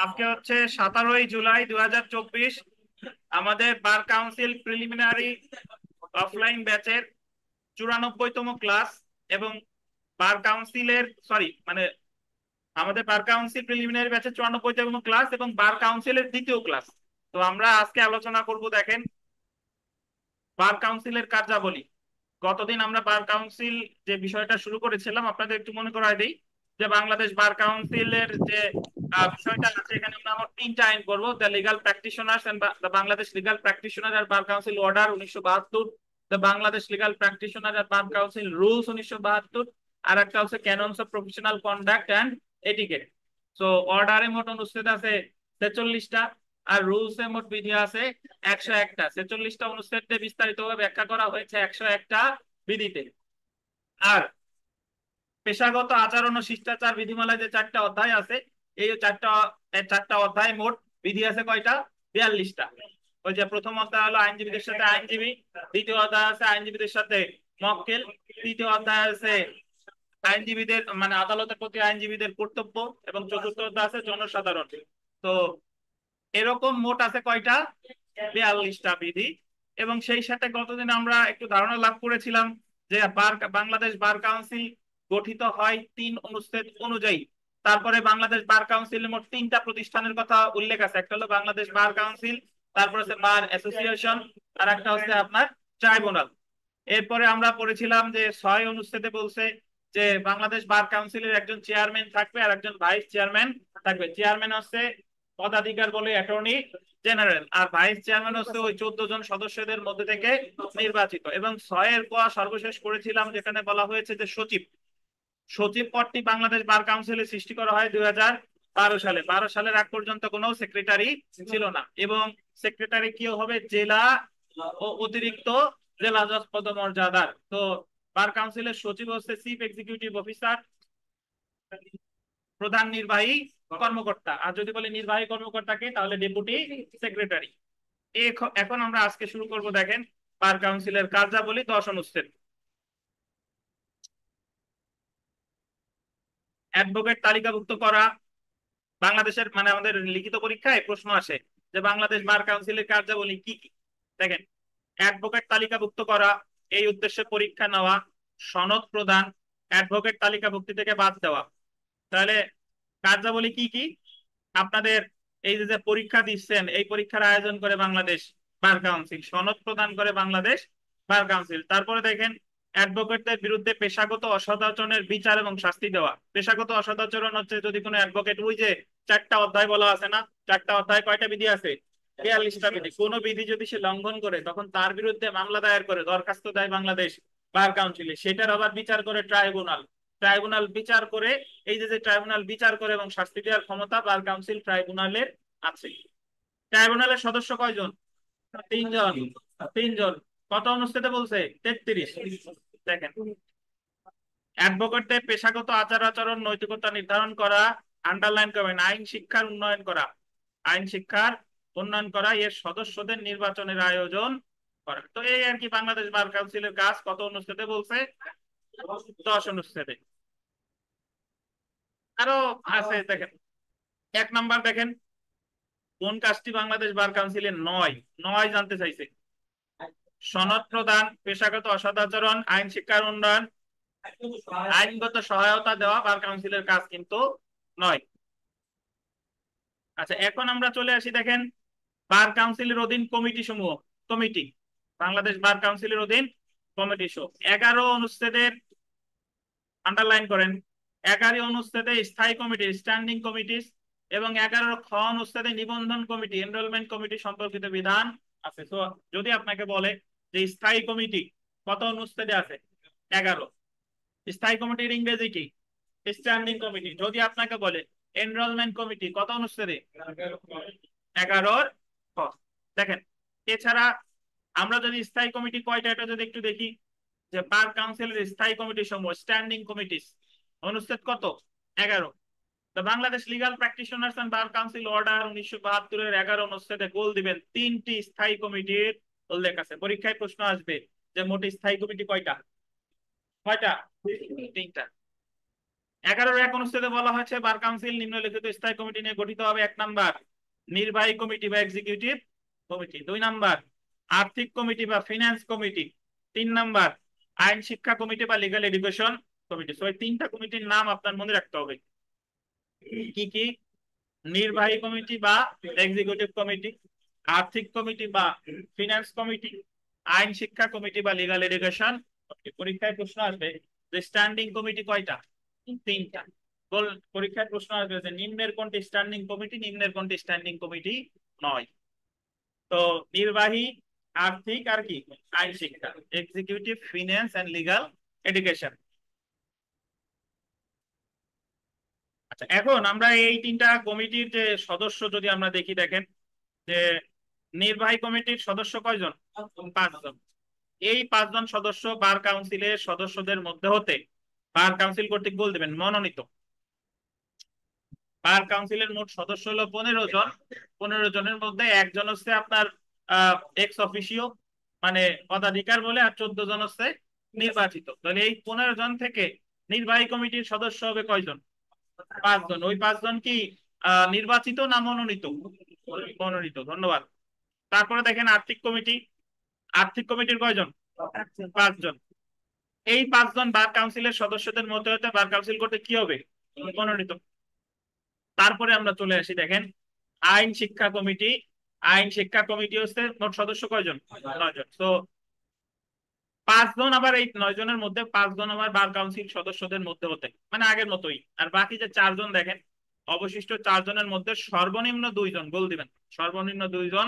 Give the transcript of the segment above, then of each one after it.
আজকে হচ্ছে 17ই জুলাই 2024। আমাদের বার কাউন্সিল প্রিলিমিনারি অফলাইন ব্যাচের 94তম ক্লাস এবং বার কাউন্সিলের মানে আমাদের বার কাউন্সিল প্রিলিমিনারি ব্যাচের 94তম ক্লাস এবং বার কাউন্সিলের দ্বিতীয় ক্লাস। তো আমরা আজকে আলোচনা করব, দেখেন, বার কাউন্সিলের কার্যাবলী। গতদিন আমরা বার কাউন্সিল যে বিষয়টা শুরু করেছিলাম আপনাদের একটু মনে করায় দিই, যে বাংলাদেশ বার কাউন্সিলের যে বিষয়টা আছে, এখানে আমরা আমার তিনটা আইন করবো: the legal practitioners and the Bangladesh legal practitioner আর bar council order 1972, the Bangladesh legal practitioner আর বার কাউন্সিল রুলস 1972, আর একটা হচ্ছে canons of professional conduct and etiquette. So অর্ডারে মোট অনুচ্ছেদ আছে 46টা, আর রুলস এ মোট বিধি আছে 101টা। 46টা অনুচ্ছেদে বিস্তারিতভাবে ব্যাখ্যা করা হয়েছে 101টা বিধিতে। আর পেশাগত আচরণ ও শিষ্টাচার বিধিমালায় যে 4টা অধ্যায় আছে, এই 4টা অধ্যায় মোট বিধি আছে কয়টা? 42টা। ওই যে প্রথম অধ্যায় হলো আইনজীবীদের সাথে আইনজীবী, দ্বিতীয় অধ্যায় আছে আইনজীবীদের সাথে মক্কেল, তৃতীয় অধ্যায় আছে আইনজীবীদের মানে আদালতের প্রতি আইনজীবীদের কর্তব্য, এবং চতুর্থ অধ্যায় আছে জনসাধারণ। তো এরকম মোট আছে কয়টা? 42টা বিধি। এবং সেই সাথে গতদিন আমরা একটু ধারণা লাভ করেছিলাম যে বাংলাদেশ বার কাউন্সিল গঠিত হয় 3 অনুচ্ছেদ অনুযায়ী। তারপরে বাংলাদেশ বার কাউন্সিলের মোট 3টা প্রতিষ্ঠানের কথা উল্লেখ আছে: একটা হলো বাংলাদেশ বার কাউন্সিল, তারপর হচ্ছে বার অ্যাসোসিয়েশন, আর একটা হচ্ছে আপনার ট্রাইব্যুনাল। এরপরে আমরা পড়েছিলাম যে 6 অনুচ্ছেদে বলছে যে বাংলাদেশ বার কাউন্সিলের একজন চেয়ারম্যান থাকবে আর একজন ভাইস চেয়ারম্যান থাকবে। চেয়ারম্যান হচ্ছে পদাধিকার বলে অ্যাটর্নি জেনারেল, আর ভাইস চেয়ারম্যান হচ্ছে ওই 14 জন সদস্যদের মধ্যে থেকে নির্বাচিত। এবং 6-এর ক সর্বশেষ করেছিলাম, যেখানে বলা হয়েছে যে সচিব সচিব পদটি বাংলাদেশ বার কাউন্সিলে সৃষ্টি করা হয় 2012 সালে। 12 সালের আগ পর্যন্ত কোনো সেক্রেটারি ছিল না, এবং সেক্রেটারি কি হবে? জেলা ও অতিরিক্ত জেলা জজ পদমর্যাদার। তো বার কাউন্সিলের সচিব হচ্ছে চিফ এক্সিকিউটিভ অফিসার, প্রধান নির্বাহী কর্মকর্তা, আর যদি বলি নির্বাহী কর্মকর্তাকে তাহলে ডেপুটি সেক্রেটারি। এখন আমরা আজকে শুরু করব, দেখেন, বার কাউন্সিলের কার্যাবলী 10 অনুচ্ছেদ। অ্যাডভোকেট তালিকাভুক্ত করা। বাংলাদেশের মানে আমাদের লিখিত পরীক্ষায় প্রশ্ন আসে যে বাংলাদেশ বার কাউন্সিলের কার্যাবলী কি কি। দেখেন, অ্যাডভোকেট তালিকাভুক্ত করা, এই উদ্দেশ্যে পরীক্ষা নেওয়া, সনদ প্রদান, অ্যাডভোকেট তালিকাভুক্তি থেকে বাদ দেওয়া। তাহলে কার্যাবলী কি কি? আপনাদের এই যে যে পরীক্ষা দিচ্ছেন, এই পরীক্ষার আয়োজন করে বাংলাদেশ বার কাউন্সিল, সনদ প্রদান করে বাংলাদেশ বার কাউন্সিল। তারপরে দেখেন, অ্যাডভোকেটদের বিরুদ্ধে পেশাগত অসদাচরণের বিচার এবং শাস্তি দেওয়া। পেশাগত অসদাচরণ হচ্ছে যদি কোনো অ্যাডভোকেট, ওই যে 4টা অধ্যায় বলা আছে না, 4টা অধ্যায় কয়টা বিধি আছে? 42টা বিধি। কোনো বিধি যদি সে লঙ্ঘন করে তখন তার বিরুদ্ধে মামলা দায়ের করে দরখাস্ত দেয় বাংলাদেশ বার কাউন্সিলে, সেটার আবার বিচার করে ট্রাইব্যুনাল। ট্রাইব্যুনাল বিচার করে, এই যে যে ট্রাইব্যুনাল বিচার করে এবং শাস্তি দেওয়ার ক্ষমতা বার কাউন্সিল ট্রাইব্যুনালের আছে। ট্রাইব্যুনালের সদস্য কয়জন? 3 জন। 3 জন। কত অনুচ্ছেদে বলছে? 33। দেখেন, অ্যাডভোকেটদের পেশাগত আচার আচরণ নৈতিকতা নির্ধারণ করা, আন্ডারলাইন করবেন, আইন শিক্ষার উন্নয়ন করা। আইন শিক্ষার উন্নয়ন করা, এর সদস্যদের নির্বাচনের আয়োজন করা। তো এই আর কি বাংলাদেশ বার কাউন্সিলের কাজ। কত অনুচ্ছেদে বলছে? 10 অনুচ্ছেদে। আরো আছে, দেখেন। 1 নাম্বার দেখেন, কোন কাজটি বাংলাদেশ বার কাউন্সিলের নয়? নয় জানতে চাইছে। সনদ প্রদান, পেশাগত অসদাচরণ, আইন শিক্ষার উন্নয়ন, আইনগত সহায়তা দেওয়া বার কাউন্সিলের কাজ কিন্তু নয়। আচ্ছা, এখন আমরা চলে আসি, দেখেন, বার কাউন্সিলের অধীন কমিটি সমূহ। কমিটি, বাংলাদেশ বার কাউন্সিলের অধীন কমিটি সমূহ 11 অনুচ্ছেদের আন্ডারলাইন করেন। 11 অনুচ্ছেদে স্থায়ী কমিটি, স্ট্যান্ডিং কমিটিস, এবং 11 খ অনুচ্ছেদে নিবন্ধন কমিটি, এনরোলমেন্ট কমিটি সম্পর্কিত বিধান আছে। তো যদি আপনাকে বলে যে স্থায়ী কমিটি কত অনুচ্ছেদে আছে? 11। স্থায়ী কমিটির ইংরেজি কি? Standing committee. যদি আপনাকে বলে এনরোলমেন্ট কমিটি, কত অনুচ্ছেদে? 11-র খ। দেখেন, এছাড়া আমরা যদি স্থায়ী কমিটি কয়টা এটা যদি একটু দেখি, যে বার কাউন্সিলের স্থায়ী কমিটি সমূহ, স্ট্যান্ডিং কমিটিস, অনুচ্ছেদ কত? 11। তো Bangladesh legal practitioners and bar council order 1972-এর 11 অনুচ্ছেদে গোল দিবেন 3টি স্থায়ী কমিটির উল্লেখ আছে। পরীক্ষায় প্রশ্ন আসবে যে মোট স্থায়ী কমিটি কয়টা? কয়টা? 3টা। 11-1 অনুচ্ছেদে বলা হয়েছে বার কাউন্সিল নিম্নলিখিত স্থায়ী কমিটি নিয়ে গঠিত হবে। 1 নাম্বার নির্বাহী কমিটি বা এক্সিকিউটিভ কমিটি, 2 নাম্বার আর্থিক কমিটি বা ফিনান্স কমিটি, 3 নাম্বার আইন শিক্ষা কমিটি বা লিগ্যাল এডুকেশন কমিটি। সো এই 3টা কমিটির নাম আপনার মনে রাখতে হবে। কি কি? নির্বাহী কমিটি বা এক্সিকিউটিভ কমিটি, আর্থিক কমিটি বা ফিনান্স কমিটি, আইন শিক্ষা কমিটি বা লিগ্যাল এডুকেশন। পরীক্ষায় প্রশ্ন আসবে যে স্ট্যান্ডিং কমিটি কয়টা? 3টা। পরীক্ষায় প্রশ্ন আসবে যে নিম্নের কোনটি স্ট্যান্ডিং কমিটি, নিম্নের কোনটি স্ট্যান্ডিং কমিটি নয়। তো নির্বাহী, আর্থিক আর কি আইন শিক্ষা, executive, finance and legal education. আচ্ছা, এখন আমরা এই 3টা কমিটির যে সদস্য যদি আমরা দেখি, দেখেন যে নির্বাহী কমিটির সদস্য কয়জন? 5 জন। এই 5 জন সদস্য বার কাউন্সিলের সদস্যদের মধ্যে হতে বার কাউন্সিল কর্তৃক বল দেবেন মনোনীত। বার কাউন্সিলের মোট সদস্য হলো 15 জন। 15 জনের মধ্যে একজন হচ্ছে আপনার এক্স অফিসিও, মানে পদাধিকার বলে, আর 14 জন হচ্ছে নির্বাচিত। তাহলে এই 15 জন থেকে নির্বাহী কমিটির সদস্য হবে কয়জন? 5 জন। ওই 5 জন কি নির্বাচিত না মনোনীত? মনোনীত, ধন্যবাদ। তারপরে দেখেন আর্থিক কমিটি। আর্থিক কমিটির কয়জন? 5 জন। এই 5 জন বার কাউন্সিলের সদস্যদের মধ্যে হতে বার কাউন্সিল করতে কি হবে? মনোনীত। তারপরে আমরা চলে আসি, দেখেন আইন শিক্ষা কমিটি। আইন শিক্ষা কমিটি হচ্ছে মোট সদস্য কয়জন? 9 জন। তো 5 জন, আবার এই 9 জনের মধ্যে 5 জন আবার বার কাউন্সিল সদস্যদের মধ্যে হতে, মানে আগের মতোই। আর বাকি যে 4 জন দেখেন, অবশিষ্ট 4 জনের মধ্যে সর্বনিম্ন 2 জন, বল দিবেন সর্বনিম্ন 2 জন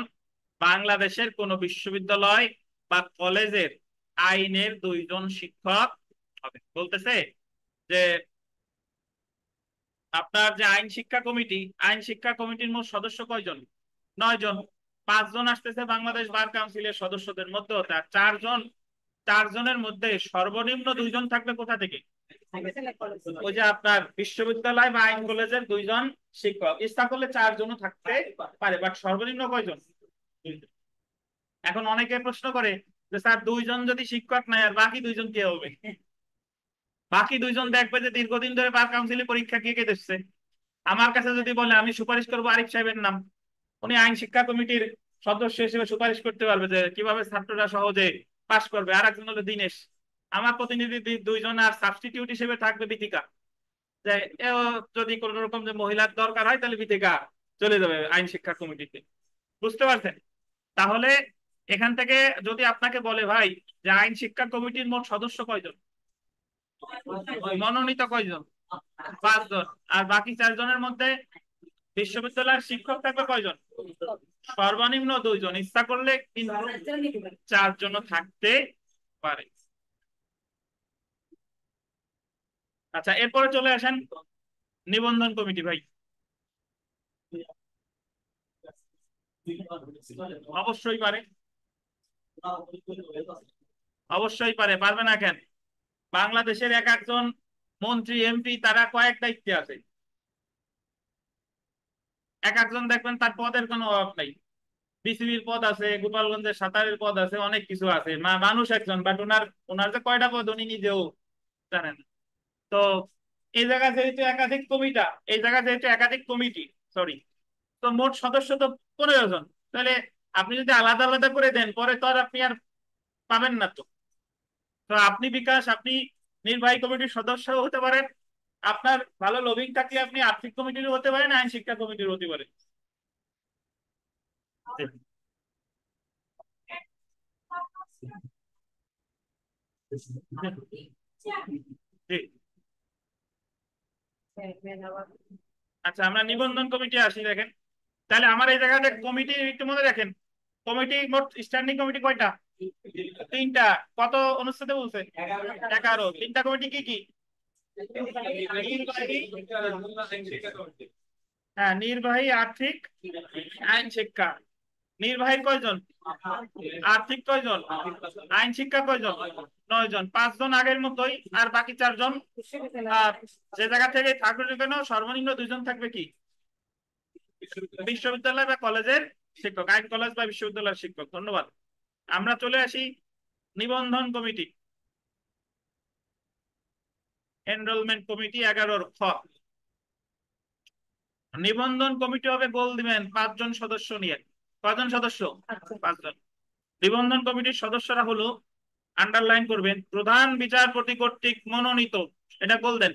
বাংলাদেশের কোন বিশ্ববিদ্যালয় বা কলেজের আইনের 2 জন শিক্ষক হবে। বলতেছে যে আপনার যে আইন শিক্ষা কমিটি, আইন শিক্ষা কমিটির মোট সদস্য কয়জন? 9 জন। 5 জন আসতেছে বাংলাদেশ বার কাউন্সিলের সদস্যদের মধ্যে হতে, আর 4 জন, 4 জনের মধ্যে সর্বনিম্ন 2 জন থাকবে কোথা থেকে? ওই যে আপনার বিশ্ববিদ্যালয় বা আইন কলেজের 2 জন শিক্ষক। ইচ্ছা করলে 4 জনও থাকতে পারে, বাট সর্বনিম্ন কয়জন? 2 জন। এখন অনেকে প্রশ্ন করে যে স্যার 2 জন যদি শিক্ষক নাই আর বাকি 2 জন কে হবে? বাকি 2 জন দেখবে যে দীর্ঘদিন ধরে বার কাউন্সিলে পরীক্ষা কে কে দিচ্ছে। আমার কাছে যদি বলে আমি সুপারিশ করবো আরিফ সাহেবের নাম, উনি আইন শিক্ষা কমিটির সদস্য হিসেবে সুপারিশ করতে পারবে যে কিভাবে ছাত্ররা সহজে পাশ করবে। আর একজন হলো দীনেশ, আমার প্রতিনিধি 2 জন, আর সাবস্টিটিউট হিসেবে থাকবে বিতিকা। যে এও যদি কোন রকম যে মহিলার দরকার হয় তাহলে বিতিকা চলে যাবে আইন শিক্ষা কমিটিতে। বুঝতে পারছেন? তাহলে এখান থেকে যদি আপনাকে বলে ভাই যে আইন শিক্ষা কমিটির মোট সদস্য কয়জন, মনোনীত কয়জন? 5 জন। আর বাকি 4 জনের মধ্যে বিশ্ববিদ্যালয়ের শিক্ষক থাকবে কয়জন? সর্বনিম্ন 2 জন। ইচ্ছা করলে কিন্তু 4 জনও থাকতে পারে। আচ্ছা, এরপরে চলে আসেন নিবন্ধন কমিটি। ভাই অবশ্যই পারে, অবশ্যই পারে। পারবে না কেন? বাংলাদেশের এক একজন মন্ত্রী, এমপি, তারা কয়েক দায়িত্বে আছে। এক একজন দেখবেন তার পদের কোনো অভাব নাই। বিসিবির পদ আছে, গোপালগঞ্জের সাঁতারের পদ আছে, অনেক কিছু আছে। মানুষ একজন, বাট ওনার ওনার যে কয়টা পদ উনি নিজেও জানেন। তো এই জায়গা যেহেতু একাধিক কমিটা, এই জায়গা যেহেতু একাধিক কমিটি, সরি, তো মোট সদস্য তো 15 জন। তাহলে আপনি যদি আলাদা আলাদা করে দেন পরে তো আর আপনি আর পাবেন না। তো তো আপনি বিকাশ, আপনি নির্বাহী কমিটির সদস্য হতে পারেন। আপনার ভালো লবিং থাকলে আপনি আর্থিক কমিটির হতে পারেন, আইন শিক্ষা কমিটির হতে পারেন। জি। আচ্ছা, আমরা নিবন্ধন কমিটি আসি, দেখেন তাহলে আমার এই জায়গাতে কমিটি একটু মনে রাখেন। কমিটি মোট স্ট্যান্ডিং কমিটি কয়টা? 3টা। কত অনুচ্ছেদে বলছে? 11। 3টা কমিটি কি কি? নির্বাহী, হ্যাঁ নির্বাহী, আর্থিক, আইন শিক্ষা। নির্বাহী কয়জন? আর্থিক কয়জন? আইন শিক্ষা কয়জন? 9 জন। 5 জন আগের মতোই, আর বাকি 4 জন যে জায়গা থেকে থাকবে না কেন সর্বনিম্ন 2 জন থাকবে কি? বিশ্ববিদ্যালয় বা কলেজের শিক্ষক, আইন কলেজ বা বিশ্ববিদ্যালয়ের শিক্ষক। ধন্যবাদ। আমরা চলে আসি নিবন্ধন কমিটি। এনরোলমেন্ট কমিটি 11 খ। নিবন্ধন কমিটি হবে, গোল দিবেন 5 জন সদস্য নিয়ে। কজন সদস্য? 5 জন। নিবন্ধন কমিটির সদস্যরা হলো, আন্ডারলাইন করবেন, প্রধান বিচারপতি কর্তৃক মনোনীত। এটা গোল দেন,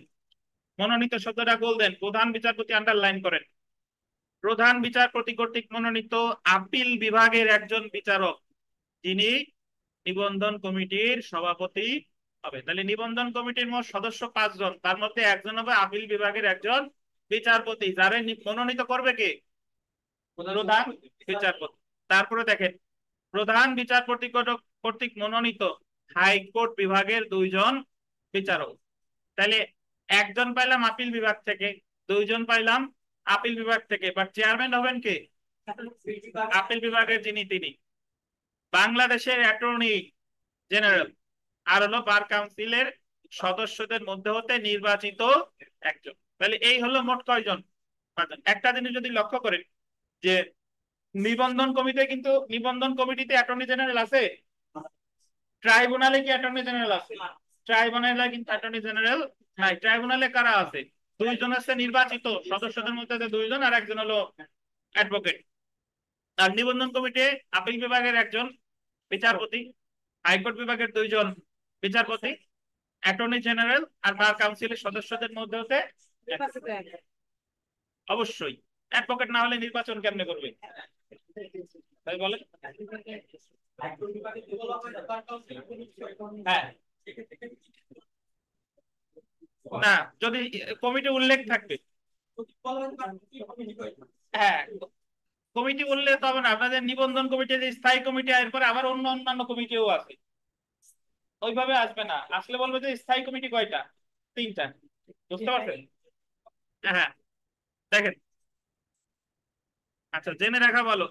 মনোনীত শব্দটা গোল দেন, প্রধান বিচারপতি আন্ডারলাইন করেন। প্রধান বিচারপতি কর্তৃক মনোনীত আপিল বিভাগের একজন বিচারক, যিনি নিবন্ধন কমিটির সভাপতি হবে। তাহলে নিবন্ধন কমিটির মোট সদস্য 5 জন, তার মধ্যে একজন হবে আপিল বিভাগের একজন বিচারপতি, যারা মনোনীত করবে কে? প্রধান বিচারপতি। তারপরে দেখেন, প্রধান বিচারপতি কর্তৃক মনোনীত হাইকোর্ট বিভাগের 2 জন বিচারক। তাহলে একজন পাইলাম আপিল বিভাগ থেকে, 2 জন পাইলাম আপিল বিভাগ থেকে, বাট চেয়ারম্যান হবেন কে? আপিল বিভাগের যিনি, তিনি বাংলাদেশের অ্যাটর্নি জেনারেল, আর হলো বার কাউন্সিলের সদস্যদের মধ্যে হতে নির্বাচিত একজন। তাহলে এই হলো মোট কয়জন? 5 জন। একটা জিনিস যদি লক্ষ্য করেন যে নিবন্ধন কমিটিতে কিন্তু, নিবন্ধন কমিটিতে অ্যাটর্নি জেনারেল আছে, ট্রাইব্যুনালে কি অ্যাটর্নি জেনারেল আছে? ট্রাইব্যুনালে কিন্তু অ্যাটর্নি জেনারেল নাই। ট্রাইব্যুনালে কারা আছে? 2 জন আছে নির্বাচিত সদস্যদের মধ্যে, 2 জন, আর একজন হলো অ্যাডভোকেট। আর নিবন্ধন কমিটি আপিল বিভাগের একজন বিচারপতি, হাইকোর্ট বিভাগের 2 জন বিচারপতি, অ্যাটর্নি জেনারেল আর বার কাউন্সিলের সদস্যদের মধ্যে হতে অবশ্যই অ্যাডভোকেট না হলে নির্বাচন কেমনে করবে? তাই বলেন। হ্যাঁ, না, যদি কমিটি উল্লেখ থাকবে। হ্যাঁ, কমিটি উল্লেখ হবে না। আপনাদের নিবন্ধন কমিটি যে স্থায়ী কমিটি, এরপরে আবার অন্যান্য কমিটিও আছে, ওইভাবে আসবে না। আসলে বলবে যে স্থায়ী কমিটি কয়টা? 3টা। বুঝতে পারছেন? হ্যাঁ, দেখেন, আচ্ছা, জেনে রাখা ভালো,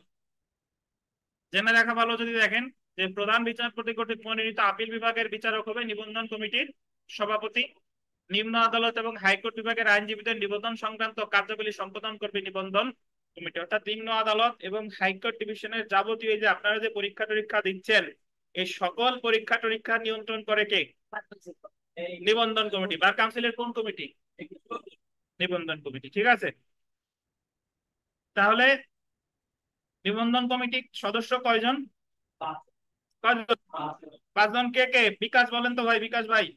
জেনে রাখা ভালো। যদি দেখেন যে প্রধান বিচারপতি কর্তৃক মনোনীত আপিল বিভাগের বিচারক হবে নিবন্ধন কমিটির সভাপতি। নিম্ন আদালত এবং হাইকোর্ট বিভাগের আইনজীবীদের নিবন্ধন সংক্রান্ত কার্যাবলী সম্পাদন করবে নিবন্ধন কমিটি। অর্থাৎ নিম্ন আদালত এবং হাইকোর্ট ডিভিশনের যাবতীয়, যে আপনারা যে পরীক্ষা টরীক্ষা দিচ্ছেন, এই সকল পরীক্ষা টরীক্ষা নিয়ন্ত্রণ করে কে? নিবন্ধন কমিটি। বার কাউন্সিলের কোন কমিটি? নিবন্ধন কমিটি। ঠিক আছে, তাহলে নিবন্ধন কমিটি সদস্য কয়জন? কয়জন? 5 জন। কে কে? বিকাশ বলেন তো ভাই, বিকাশ ভাই।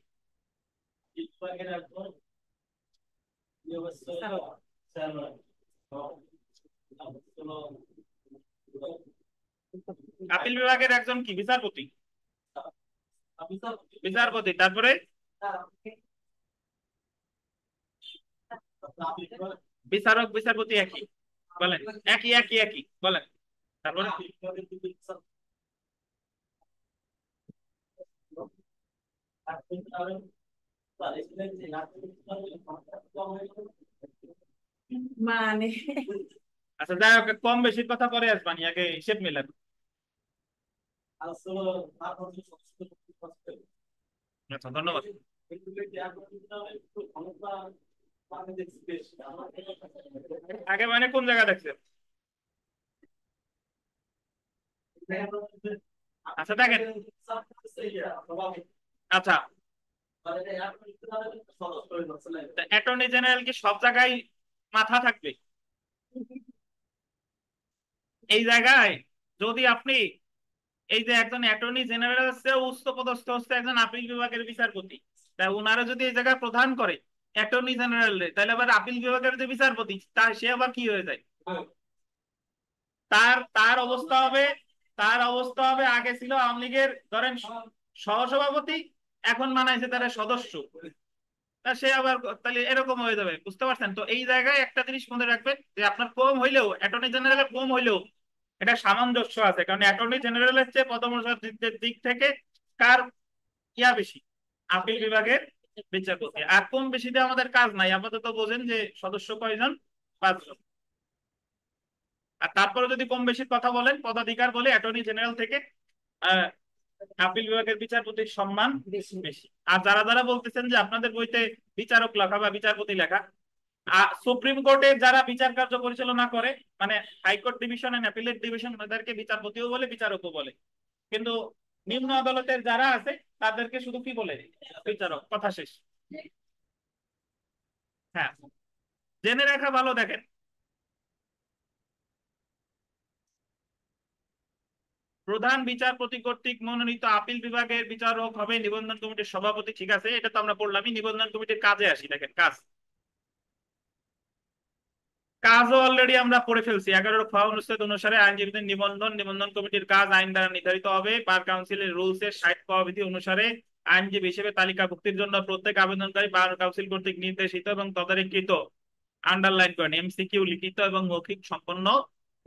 আপিল বিভাগের একজন কি? বিচারপতি। বিচারপতি, তারপরে বিচারক বিচারপতি একই বলেন, একই একই একই বলেন। তারপরে মানে আচ্ছা, যাই হোক, কম বেশির কথা পরে আসবানি, আগে হিসেব মিলান। আচ্ছা, ধন্যবাদ। আগে মানে কোন জায়গা দেখছেন? আচ্ছা, দেখেন, আচ্ছা, অ্যাটর্নি জেনারেল কি সব জায়গায় মাথা থাকবে? এই জায়গায় যদি আপনি, এই যে একজন অ্যাটর্নি জেনারেল হচ্ছে উচ্চ পদস্থ, হচ্ছে একজন আপিল বিভাগের বিচারপতি, তাই ওনারা যদি এই জায়গায় প্রধান করে অ্যাটর্নি জেনারেল, তাহলে আবার আপিল বিভাগের যে বিচারপতি, তার সে আবার কি হয়ে যায়? তার তার অবস্থা হবে, তার অবস্থা হবে, আগে ছিল আওয়ামী লীগের ধরেন সহসভাপতি, এখন মানাইছে তারা সদস্য, তা সে আবার তাহলে এরকম হয়ে যাবে। বুঝতে পারছেন তো? এই জায়গায় একটা জিনিস মনে রাখবেন যে আপনার কম হইলেও, অ্যাটর্নি জেনারেলের কম হইলেও এটা সামঞ্জস্য আছে, কারণ অ্যাটর্নি জেনারেলের চেয়ে পদমর্যাদার দিক থেকে কার ইয়া বেশি? আপিল বিভাগের বিচারপতি। আর কম বেশিতে আমাদের কাজ নাই, আপাতত বোঝেন যে সদস্য কয়জন? 5 জন। আর তারপরে যদি কম বেশির কথা বলেন, পদাধিকার বলে অ্যাটর্নি জেনারেল থেকে আহ আপিল বিভাগের বিচারপতির সম্মান বেশি। বেশি। আর যারা যারা বলতেছেন যে আপনাদের বইতে বিচারক লেখা বা বিচারপতি লেখা, সুপ্রিম কোর্টে যারা বিচার কার্য পরিচালনা করে, মানে high court division and appellate division, তাদেরকে বিচারপতিও বলে বিচারকও বলে, কিন্তু নিম্ন আদালতের যারা আছে তাদেরকে শুধু কি বলে? বিচারক। কথা শেষ। হ্যাঁ, জেনে রাখা ভালো। দেখেন, প্রধান বিচারপতি কর্তৃক মনোনীত আপিল বিভাগের বিচারক হবে নিবন্ধন কমিটির সভাপতি। ঠিক আছে, এটা তো আমরা পড়লামই। নিবন্ধন কমিটির কাজে আসি। দেখেন কাজ, কাজও অলরেডি আমরা পড়ে ফেলছি। 11 খ অনুচ্ছেদ অনুসারে আইনজীবীদের নিবন্ধন, নিবন্ধন কমিটির কাজ আইন দ্বারা নির্ধারিত হবে। বার কাউন্সিলের রুলস এর 60 ক বিধি অনুসারে আইনজীবী হিসেবে তালিকাভুক্তির জন্য প্রত্যেক আবেদনকারী বার কাউন্সিল কর্তৃক নির্দেশিত এবং তদারকিকৃত, আন্ডারলাইন করেন, এমসিকিউ লিখিত এবং মৌখিক সম্পন্ন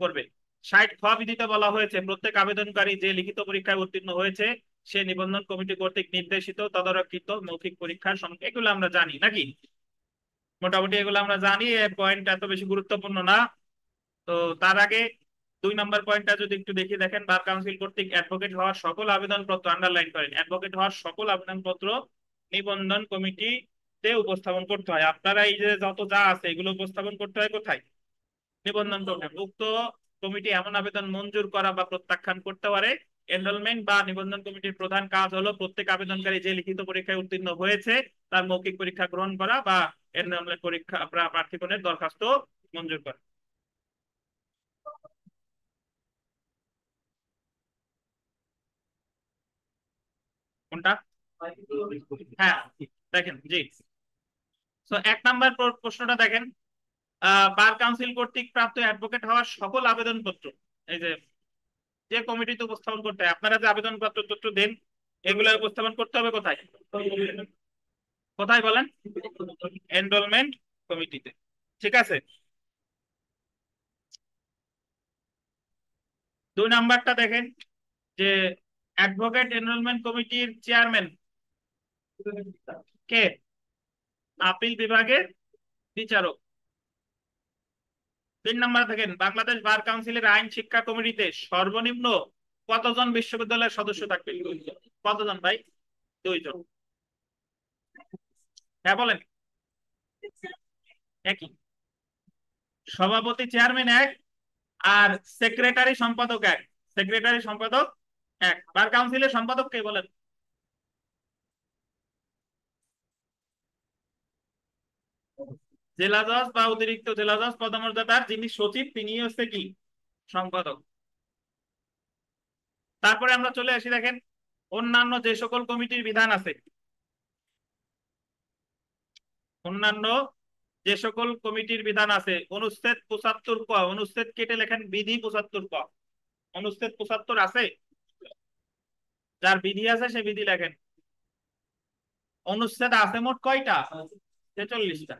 করবে। 60 খ বিধিতে বলা হয়েছে প্রত্যেক আবেদনকারী যে লিখিত পরীক্ষায় উত্তীর্ণ হয়েছে সে নিবন্ধন কমিটি কর্তৃক নির্দেশিত তদারকিত মৌখিক পরীক্ষার সম্মুখীন। এগুলো আমরা জানি নাকি? মোটামুটি এগুলো আমরা জানি। এর পয়েন্ট এত বেশি গুরুত্বপূর্ণ না। তো তার আগে 2 নম্বর পয়েন্টটা যদি একটু দেখি, দেখেন, বার কাউন্সিল কর্তৃক অ্যাডভোকেট হওয়ার সকল আবেদনপত্র, আন্ডারলাইন করেন, অ্যাডভোকেট হওয়ার সকল আবেদনপত্র নিবন্ধন কমিটিতে উপস্থাপন করতে হয়। আপনারা এই যে যত যা আছে এগুলো উপস্থাপন করতে হয় কোথায়? নিবন্ধন কমিটি। উক্ত কমিটি এমন আবেদন মঞ্জুর করা বা প্রত্যাখ্যান করতে পারে। এনরোলমেন্ট বা নিবন্ধন কমিটির প্রধান কাজ হলো প্রত্যেক আবেদনকারী যে লিখিত পরীক্ষায় উত্তীর্ণ হয়েছে তার মৌখিক পরীক্ষা গ্রহণ করা বা এনরোলমেন্ট পরীক্ষা প্রার্থীগণের দরখাস্ত মঞ্জুর করা। কোনটা? হ্যাঁ, দেখেন, জি। তো 1 নম্বর প্রশ্নটা দেখেন, বার কাউন্সিল কর্তৃক প্রাপ্ত অ্যাডভোকেট হওয়ার সকল আবেদনপত্র, এই যে যে কমিটিতে উপস্থাপন করতে হয়, আপনারা যে আবেদনপত্র তথ্য দেন এগুলো উপস্থাপন করতে হবে কোথায়? কোথায় বলেন? এনরোলমেন্ট কমিটিতে। ঠিক আছে। 2 নম্বরটা দেখেন যে অ্যাডভোকেট এনরোলমেন্ট কমিটির চেয়ারম্যান কে? আপিল বিভাগের বিচারক। 3 নম্বর দেখেন, বাংলাদেশ বার কাউন্সিলের আইন শিক্ষা কমিটিতে সর্বনিম্ন কতজন বিশ্ববিদ্যালয়ের সদস্য থাকবে? কতজন ভাই? 2 জন। হ্যাঁ বলেন। একই। সভাপতি চেয়ারম্যান এক, আর সেক্রেটারি সম্পাদক এক। সেক্রেটারি সম্পাদক এক। বার কাউন্সিলের সম্পাদক কে বলেন? জেলা জজ বা অতিরিক্ত জেলা জজ পদমর্যাদার যিনি সচিব তিনি হচ্ছে কি? সম্পাদক। তারপরে আমরা চলে আসি, দেখেন, অন্যান্য যে সকল কমিটির বিধান আছে, অন্যান্য যে সকল কমিটির বিধান আছে, অনুচ্ছেদ 75 ক, অনুচ্ছেদ কেটে লেখেন বিধি 75 ক। অনুচ্ছেদ 75 আছে? যার বিধি আছে সে বিধি লেখেন। অনুচ্ছেদ আছে মোট কয়টা? 46টা।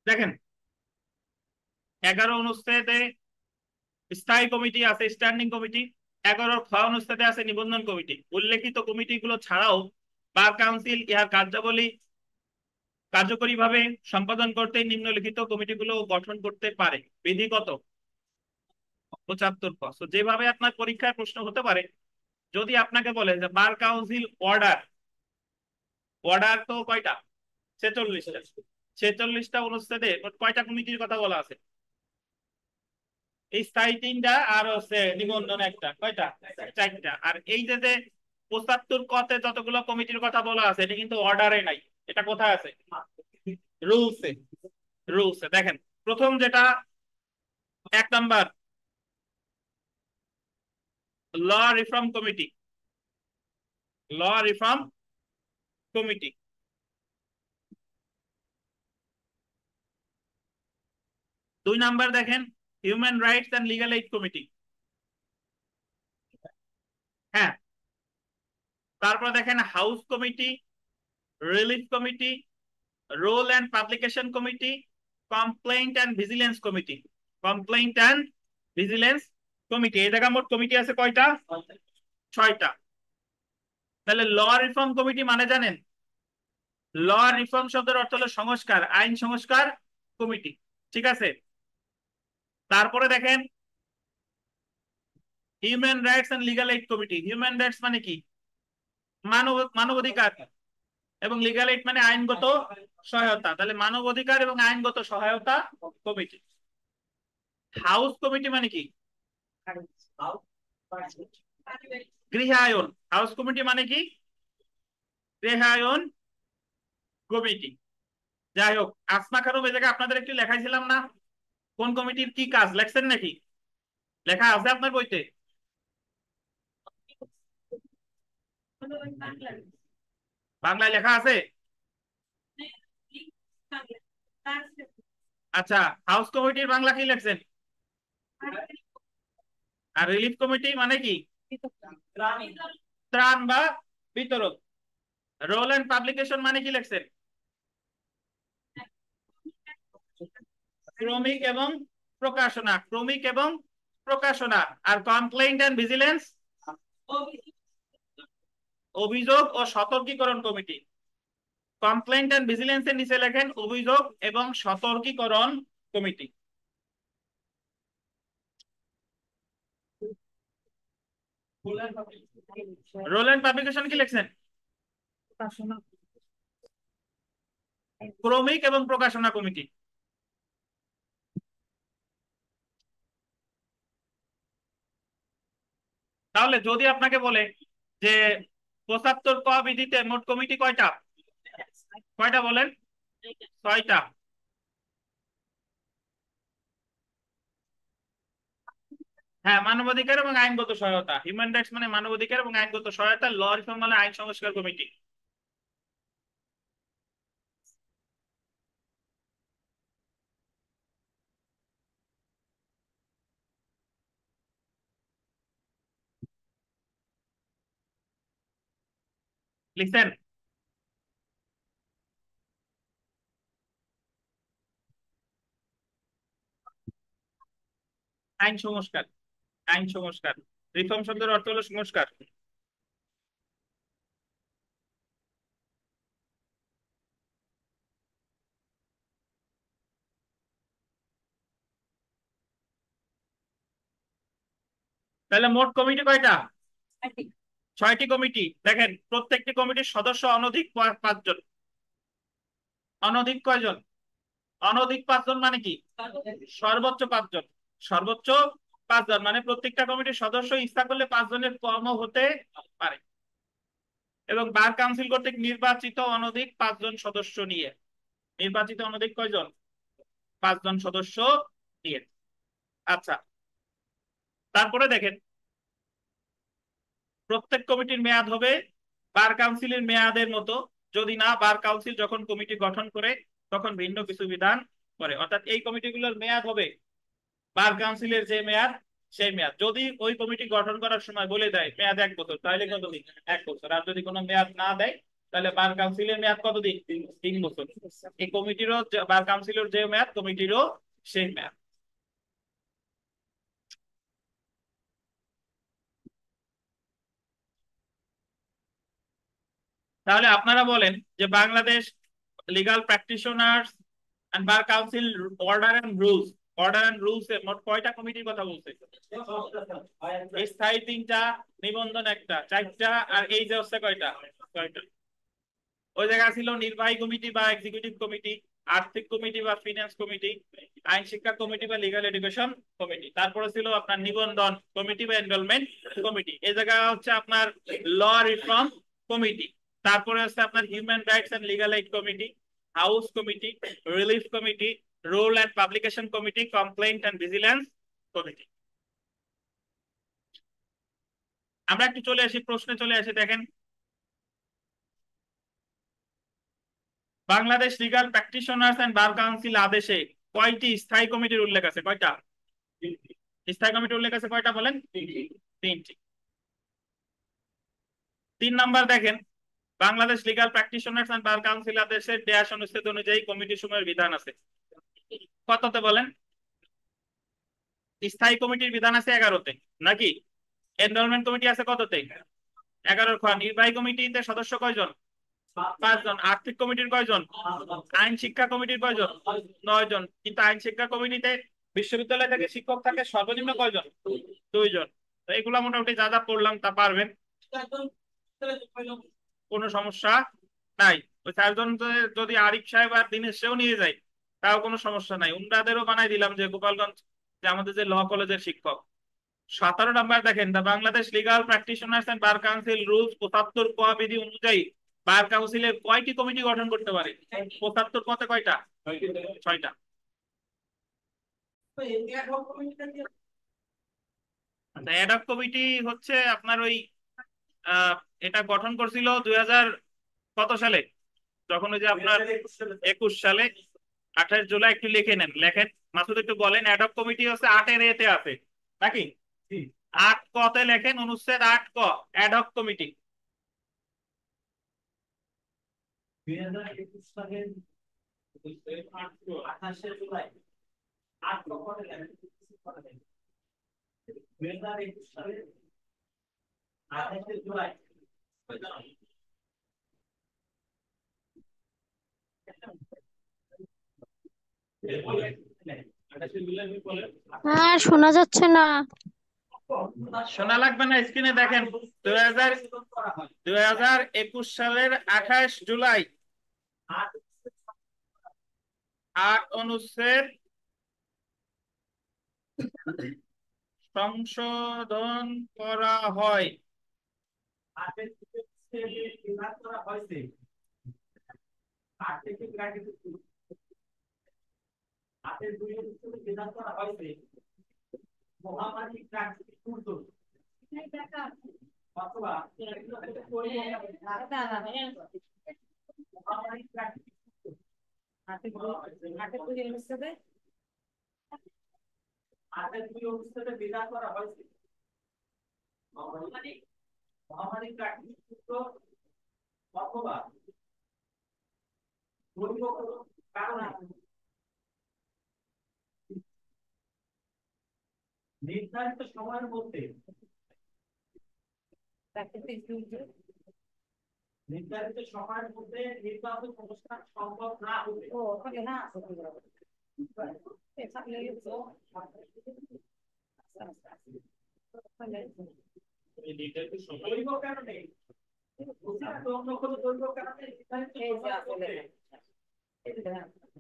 দেখেন, 11 অনুচ্ছেদে স্থায়ী কমিটি আছে, স্ট্যান্ডিং কমিটি। 11 খ অনুচ্ছেদে আছে নিবন্ধন কমিটি। উল্লেখিত কমিটিগুলো ছাড়াও বার কাউন্সিল ইহার কার্যাবলী কার্যকরীভাবে সম্পাদন করতে নিম্নলিখিত কমিটিগুলো গঠন করতে পারে। বিধি কত? 75 ক। So, যেভাবে আপনার পরীক্ষায় প্রশ্ন হতে পারে, যদি আপনাকে বলে যে বার কাউন্সিল অর্ডার, অর্ডার তো কয়টা? 46টা। 46টা অনুচ্ছেদে মোট কয়টা কমিটির কথা বলা আছে? এই স্থায়ী 3টা আর হচ্ছে নিবন্ধন একটা। কয়টা? 4টা। আর এই যে যে 75 কতে যতগুলো কমিটির কথা বলা আছে এটা কিন্তু অর্ডারে নাই। এটা কোথায় আছে? রুলসে। রুলসে দেখেন, প্রথম যেটা, 1 নম্বর, law reform committee. Law reform committee. 2 নম্বর দেখেন, human rights and legal aid committee. হ্যাঁ। তারপর দেখেন house committee, relief committee, roll and publication committee, complaint and vigilance committee. Complaint and vigilance committee. এই জায়গা মোট কমিটি আছে কয়টা? 6টা। তাহলে ল রিফর্ম কমিটি মানে জানেন? ল রিফর্ম শব্দের অর্থ হলো সংস্কার, আইন সংস্কার কমিটি। ঠিক আছে। তারপরে দেখেন human rights and legal aid committee. Human rights মানে কি? মানবাধিকার, এবং লিগাল এইড মানে আইনগত সহায়তা। তাহলে মানবাধিকার এবং আইনগত সহায়তা কমিটি। হাউস কমিটি মানে কি? গৃহায়ন। হাউস কমিটি মানে কি? গৃহায়ন কমিটি। যাই হোক, আসমা খানম এই জায়গায় আপনাদের একটু লেখাইছিলাম না, কোন কমিটির কি কাজ লেখছেন নাকি? লেখা আছে আপনার বইতে? বাংলায় লেখা আছে? আচ্ছা, হাউস কমিটির বাংলা কি লেখছেন? আর রিলিফ কমিটি মানে কি? ত্রাণ বা বিতরণ। রোল এন্ড পাবলিকেশন মানে কি লেখছেন? ক্রমিক এবং প্রকাশনা। ক্রমিক এবং প্রকাশনা। আর কমপ্লেইন্ট এন্ড ভিজিলেন্স, অভিযোগ ও সতর্কীকরণ কমিটি। কমপ্লেইন্ট এন্ড ভিজিলেন্সের নিচে লেখেন অভিযোগ এবং সতর্কীকরণ কমিটি। রোল এন্ড পাবলিকেশন কি লিখছেন? ক্রমিক এবং প্রকাশনা কমিটি। তাহলে যদি আপনাকে বলে যে ৭৫ ক বিধিতে মোট কমিটি কয়টা? কয়টা বলেন? ৬টা। হ্যাঁ, মানবাধিকার এবং আইনগত সহায়তা। হিউম্যান রাইটস মানে মানবাধিকার এবং আইনগত সহায়তা। ল রিফর্ম মানে আইন সংস্কার কমিটি। লিখছেন? আইন সংস্কার। আইন সংস্কার। রিফর্ম শব্দের অর্থ হলো সংস্কার। তাহলে মোট কমিটি কয়টা? ৬টি কমিটি। দেখেন, প্রত্যেকটি কমিটির সদস্য অনধিক ৫ জন। অনধিক কয়জন? অনধিক ৫ জন মানে কি? সর্বোচ্চ ৫ জন। সর্বোচ্চ ৫ জন মানে প্রত্যেকটা কমিটির সদস্য ইচ্ছা করলে ৫ জনের কমও হতে পারে। এবং বার কাউন্সিল কর্তৃক নির্বাচিত অনধিক ৫ জন সদস্য নিয়ে। নির্বাচিত অনধিক কয়জন? ৫ জন সদস্য নিয়ে। আচ্ছা, তারপরে দেখেন প্রত্যেক কমিটির মেয়াদ হবে বার কাউন্সিলের মেয়াদের মতো, যদি না বার কাউন্সিল যখন কমিটি গঠন করে তখন ভিন্ন কিছু বিধান করে। অর্থাৎ এই কমিটিগুলোর মেয়াদ হবে বার কাউন্সিলের যে মেয়াদ সেই মেয়াদ। যদি ওই কমিটি গঠন করার সময় বলে দেয় মেয়াদ ১ বছর, তাহলে কতদিন? ১ বছর। আর যদি কোনো মেয়াদ না দেয় তাহলে বার কাউন্সিলের মেয়াদ কতদিন? ৩ বছর। এই কমিটিরও বার কাউন্সিলের যে মেয়াদ, কমিটিরও সেই মেয়াদ। তাহলে আপনারা বলেন যে Bangladesh legal practitioners and bar council order and rules. Order and rules এ মোট কয়টা কমিটির কথা বলছে? স্থায়ী ৩টা, নিবন্ধন ১টা, ৪টা, আর এই যে হচ্ছে কয়টা? ৬টা। ওই জায়গা ছিল নির্বাহী কমিটি বা এক্সিকিউটিভ কমিটি, আর্থিক কমিটি বা ফিনান্স কমিটি, আইন শিক্ষা কমিটি বা লিগাল এডুকেশন কমিটি। তারপরে ছিল আপনার নিবন্ধন কমিটি বা এনরোলমেন্ট কমিটি। এই জায়গা হচ্ছে আপনার ল রিফর্ম কমিটি। তারপরে হচ্ছে আপনার human rights and legal aid committee, house committee, relief committee, roll and publication committee, complaint and vigilance committee. আমরা একটু চলে আসি, প্রশ্নে চলে আসি। দেখেন, Bangladesh legal practitioners and bar council আদেশে কয়টি স্থায়ী কমিটির উল্লেখ আছে? কয়টা স্থায়ী কমিটির উল্লেখ আছে? কয়টা বলেন? 3টি। 3 নাম্বার দেখেন, Bangladesh legal practitioners and bar council আদেশের ড্যাশ অনুচ্ছেদ অনুযায়ী কমিটি সমূহের বিধান আছে কততে বলেন? স্থায়ী কমিটির বিধান আছে 11তে নাকি? এনরোলমেন্ট কমিটি আছে কততে? 11 খ। নির্বাহী কমিটিতে সদস্য কয়জন? 5 জন। আর্থিক কমিটির কয়জন? আইন শিক্ষা কমিটির কয়জন? 9 জন। কিন্তু আইন শিক্ষা কমিটিতে বিশ্ববিদ্যালয় থেকে শিক্ষক থাকে সর্বনিম্ন কয়জন? 2 জন। তো এগুলা মোটামুটি যা যা পড়লাম তা পারবেন, কোনো সমস্যা নাই। ওই 4 জন যদি আরিফ সাহেব আর দিনেশ সেও নিয়ে যায় তাও কোনো সমস্যা নাই। উনাদেরও বানাই দিলাম যে গোপালগঞ্জ যে আমাদের যে ল কলেজের শিক্ষক। 17 নম্বর দেখেন, the Bangladesh legal practitioners and bar council rules 75 ক বিধি অনুযায়ী বার কাউন্সিলের কয়টি কমিটি গঠন করতে পারে? 75 কতে কয়টা? 6টা। অ্যাডহক কমিটি হচ্ছে আপনার ওই আহ, এটা গঠন করছিল 2000 কত সালে, যখন ওই যে আপনার 21 সালে 28 জুলাই। একটু লিখে নেন, লেখেন মাসুদ, একটু বলেন। অ্যাডহক কমিটি হচ্ছে 8-এর এতে আছে নাকি? 8 কতে লেখেন, অনুচ্ছেদ 8 ক, অ্যাডহক কমিটি। 2021 সালের 28 জুলাই 8 কখনো লেখেন 2021 সালের 28 জুলাই শোনা যাচ্ছে না। শোনা লাগবে না, স্ক্রিনে দেখেন। 2021 সালের 28 জুলাই 8 অনুচ্ছেদ সংশোধন করা হয়। মহামারী প্রাকৃতিক দুর্যোগ অথবা মহামারী প্রাকৃতিক অনুচ্ছেদে বিধান করা হয়েছে মহামারী প্রাকৃতিক দুর্যোগ অথবা জৈব কোনো কারণে নির্ধারিত সময়ের মধ্যে নির্বাচন অনুষ্ঠান সম্ভব না হলে জৈব কারণে অন্য কোনো জৈব কারণে নির্ধারিত সময়ের মধ্যে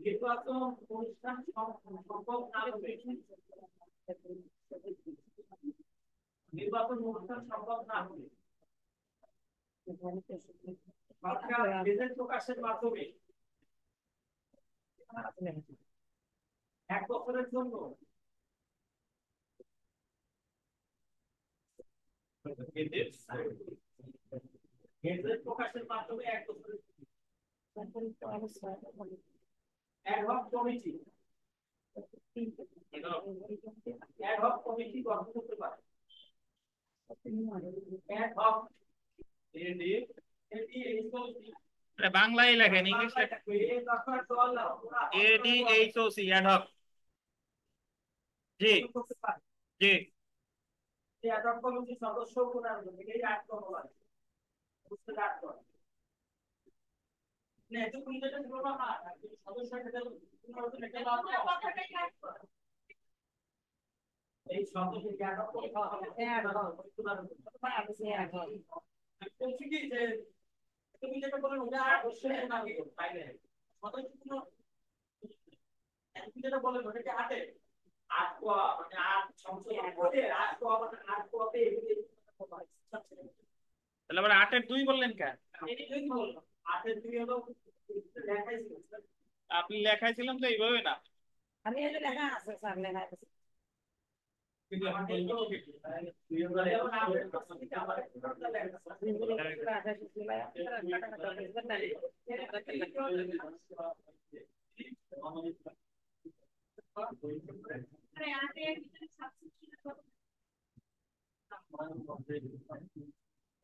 নির্বাচন অনুষ্ঠান সম্ভব না হলে নির্বাচন অনুষ্ঠান সম্ভব না হলে সরকার গেজেট প্রকাশের মাধ্যমে 1 বছরের জন্য গেজেট প্রকাশের মাধ্যমে 1 বছরের অ্যাডহক কমিটি গঠন করতে পারে। অ্যাডহক বাংলায় লেখেন, ইংলিশ লেখেন ADHOC, অ্যাডহক। জি জি। অ্যাডহক কমিটির সদস্য কোন এই 8 নম্বর বুঝতে পারছো না? এত কোন যেটা বলবো না সদস্য এটা এই সদস্য অ্যাডহক কমিটি বলছি কি যে তুমি যেটা বলেন ওটা অবশ্যই না তাইলে সদস্য কোনো তুমি যেটা বলেন ওটা কি হাতে 8 কোয়া মানে 8 সংশোধন করে 8 কোয়া মানে 8 কোয়াতে তাহলে আবার 8-এর 2 বললেন কেন? এই 2 বললাম 8-এর 2 হলো লেখাইছিলেন আপনি লেখাইছিলেন তো এইভাবে না। আমি এটা লেখা আছে স্যার, লেখা আছে।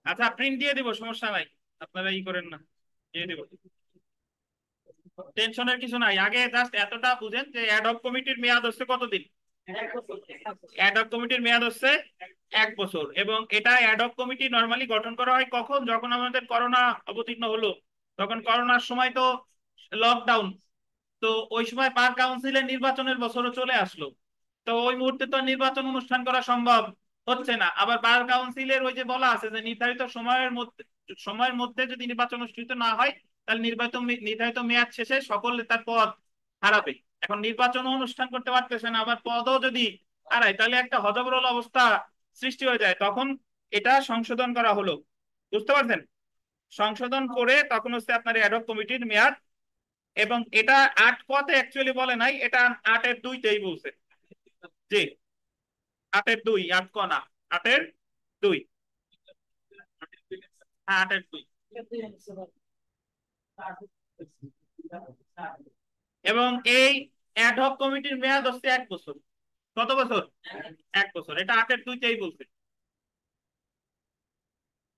আচ্ছা, প্রিন্ট দিয়ে দিব, সমস্যা নাই, আপনারা ই করেন না, দিয়ে দিব, টেনশনের কিছু নাই। আগে জাস্ট এতটা বুঝেন যে অ্যাডহক কমিটির মেয়াদ হচ্ছে কতদিন? অ্যাডহক কমিটির মেয়াদ হচ্ছে 1 বছর। এবং এটা অ্যাডহক কমিটি নরমালি গঠন করা হয় কখন? যখন আমাদের করোনা অবতীর্ণ হলো, তখন করোনার সময় তো লকডাউন, তো ওই সময় বার কাউন্সিলের নির্বাচনের বছরও চলে আসলো। তো ওই মুহূর্তে তো নির্বাচন অনুষ্ঠান করা সম্ভব হচ্ছে না। আবার বার কাউন্সিলের ওই যে বলা আছে যে নির্ধারিত সময়ের মধ্যে যদি নির্বাচন অনুষ্ঠিত না হয় তাহলে নির্ধারিত মেয়াদ শেষে সকলে তার পদ হারাবে। এখন নির্বাচন অনুষ্ঠান করতে পারতেছে না, আবার পদও যদি হারায় তাহলে একটা হযবরল অবস্থা সৃষ্টি হয়ে যায়। তখন এটা সংশোধন করা হলো, বুঝতে পারছেন? সংশোধন করে তখন হচ্ছে আপনার অ্যাডহক কমিটির মেয়াদ, এবং এটা 8 পথে অ্যাকচুয়ালি বলে নাই, এটা 8-এর 2-তেই বলছে। জি, 8-এর 2, 8 ক না, 8-এর 2। হ্যাঁ, 8-এর 2। এবং এই অ্যাডহক কমিটির মেয়াদ হচ্ছে 1 বছর। কত বছর? 1 বছর। এটা 8-এর 2-তেই বলছে।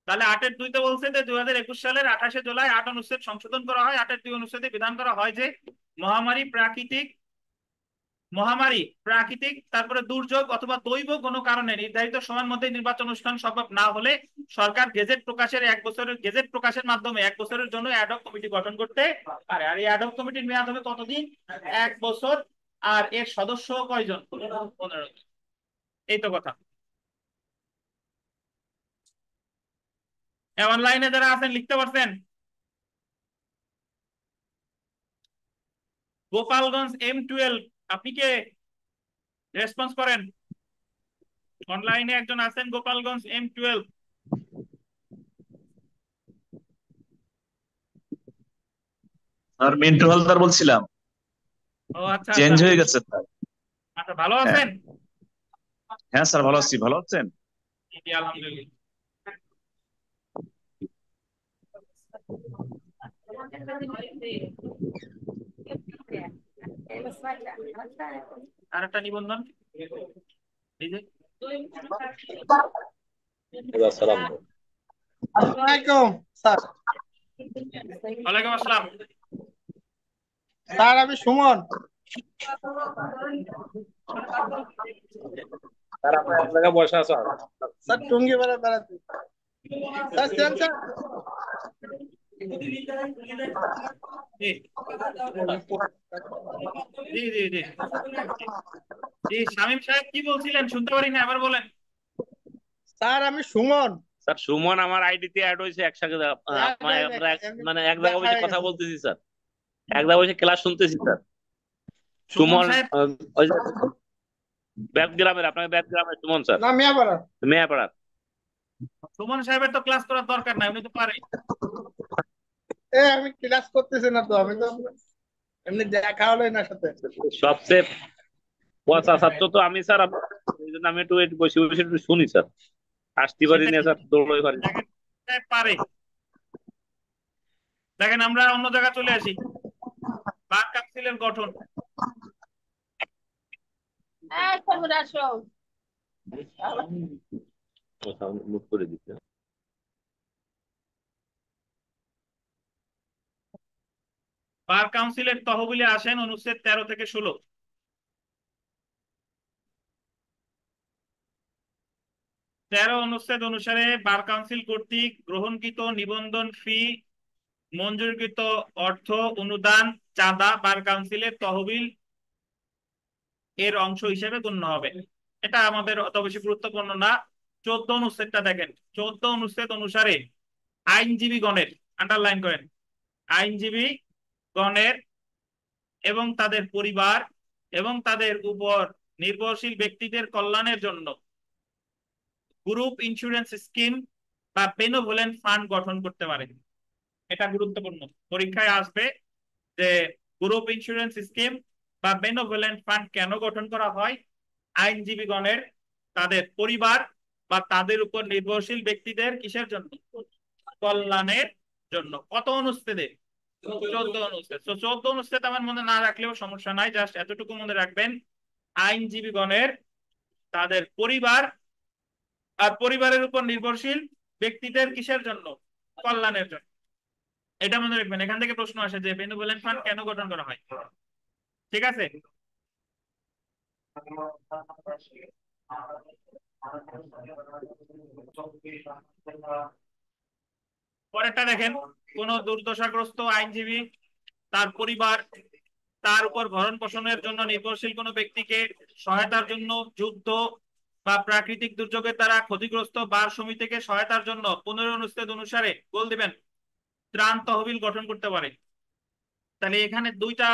তাহলে 8-এর 2-তে বলছে যে 2021 সালের 28শে জুলাই 8 অনুচ্ছেদ সংশোধন করা হয়। 8-এর 2 অনুচ্ছেদে বিধান করা হয় যে মহামারী, প্রাকৃতিক তারপরে দুর্যোগ অথবা দৈব কোনো কারণে নির্ধারিত সময়ের মধ্যে নির্বাচন অনুষ্ঠান সম্ভব না হলে সরকার গেজেট প্রকাশের মাধ্যমে 1 বছরের জন্য অ্যাডহক কমিটি গঠন করতে পারে। আর এই অ্যাডহক কমিটির মেয়াদ হবে কতদিন? 1 বছর। আর এর সদস্য কয়জন? 15 জন। এই তো কথা। অনলাইনে যারা আছেন লিখতে পারছেন? গোপালগঞ্জ M12, আপনি কে? রেসপন্স করেন। অনলাইনে একজন আছেন গোপালগঞ্জ M12? আর মিন্টু হালদার বলছিলাম, ও আচ্ছা আচ্ছা চেঞ্জ হয়ে গেছে স্যার। আচ্ছা, ভালো হ্যাঁ আছেন? হ্যাঁ স্যার, ভালো আছি, ভালো আছেন? জি, আলহামদুলিল্লাহ। আর একটা নিবন্ধন, এই যে। আসসালামাইকুম স্যার। ওয়ালাইকুম আসসালাম। স্যার আমি সুমন। স্যার আপনার এক জায়গায় বসে আছো? স্যার টুঙ্গি বেড়া বেড়াতে। স্যার চেন স্যার। জি জি জি জি জি, শামীম সাহেব কি বলছিলেন? শুনতে পারি না, আবার বলেন। স্যার আমি সুমন। স্যার সুমন আমার আইডিতে অ্যাড হয়েছে একসাথে। মানে এক জায়গায় বসে কথা বলতেছি স্যার, এক জায়গায় বসে ক্লাস শুনতেছি স্যার। সুমন সুমন সাহেব ওই যে ব্যাপগ্রামের, আপনার ব্যাপগ্রামের সুমন স্যার, না মিয়াপাড়া। মেয়াপাড়ার। সুমন সাহেবের তো ক্লাস করার দরকার নাই, উনি তো পারে। আমি ক্লাস করতেছি না তো, আমি তো এমনি দেখা হলো না সাথে। সবচেয়ে পচা ছাত্র তো আমি স্যার, এই জন্য আমি একটু একটু বসে বসে একটু শুনি স্যার, আসতে পারি না সেটাই স্যার, দৌড়ই পারি না। দেখেন, সাহেব পারে। দেখেন, আমরা অন্য জায়গায় চলে আসি। বার কাউন্সিলের গঠন। মুখ করে দিচ্ছে। বার কাউন্সিলের তহবিলে আসেন অনুচ্ছেদ 13 থেকে 16। 13 অনুচ্ছেদ অনুসারে বার কাউন্সিল কর্তৃক গ্রহণকৃত নিবন্ধন ফি, মঞ্জুরকৃত অর্থ, অনুদান, চাঁদা বার কাউন্সিলের তহবিল এর অংশ হিসেবে গণ্য হবে। এটা আমাদের অত বেশি গুরুত্বপূর্ণ না। 14 অনুচ্ছেদটা দেখেন। 14 অনুচ্ছেদ অনুসারে আইনজীবী গণের, আন্ডারলাইন করেন, আইনজীবী গণের এবং তাদের পরিবার এবং তাদের উপর নির্ভরশীল ব্যক্তিদের কল্যাণের জন্য গ্রুপ ইন্স্যুরেন্স স্কিম বা বেনেভোলেন্ট ফান্ড গঠন করতে পারে। এটা গুরুত্বপূর্ণ, পরীক্ষায় আসবে যে গ্রুপ ইন্স্যুরেন্স স্কিম বা বেনেভোলেন্ট ফান্ড কেন গঠন করা হয়? আইনজীবীগণের, তাদের পরিবার বা তাদের উপর নির্ভরশীল ব্যক্তিদের কিসের জন্য? কল্যাণের জন্য। কত অনুচ্ছেদে? 14 অনুচ্ছেদ। তো 14 অনুচ্ছেদ আমার মনে না রাখলেও সমস্যা নাই, জাস্ট এতটুকু মনে রাখবেন, আইনজীবীগণের, তাদের পরিবার আর পরিবারের উপর নির্ভরশীল ব্যক্তিদের কিসের জন্য? কল্যাণের জন্য। এটা মনে রাখবেন। এখান থেকে প্রশ্ন আসে যে বেনেভোলেন্ট ফান্ড কেন গঠন করা হয়। ঠিক আছে? পরেরটা দেখেন, কোন দুর্দশাগ্রস্ত আইনজীবী, তার পরিবার, তার উপর ভরণ পোষণের জন্য নির্ভরশীল কোনো ব্যক্তিকে সহায়তার জন্য যুদ্ধ বা প্রাকৃতিক দুর্যোগের দ্বারা ক্ষতিগ্রস্ত বার সমিতিকে সহায়তার জন্য 15 অনুচ্ছেদ অনুসারে গোল দিবেন ত্রাণ তহবিল গঠন করতে পারে। তাহলে এখানে দুইটা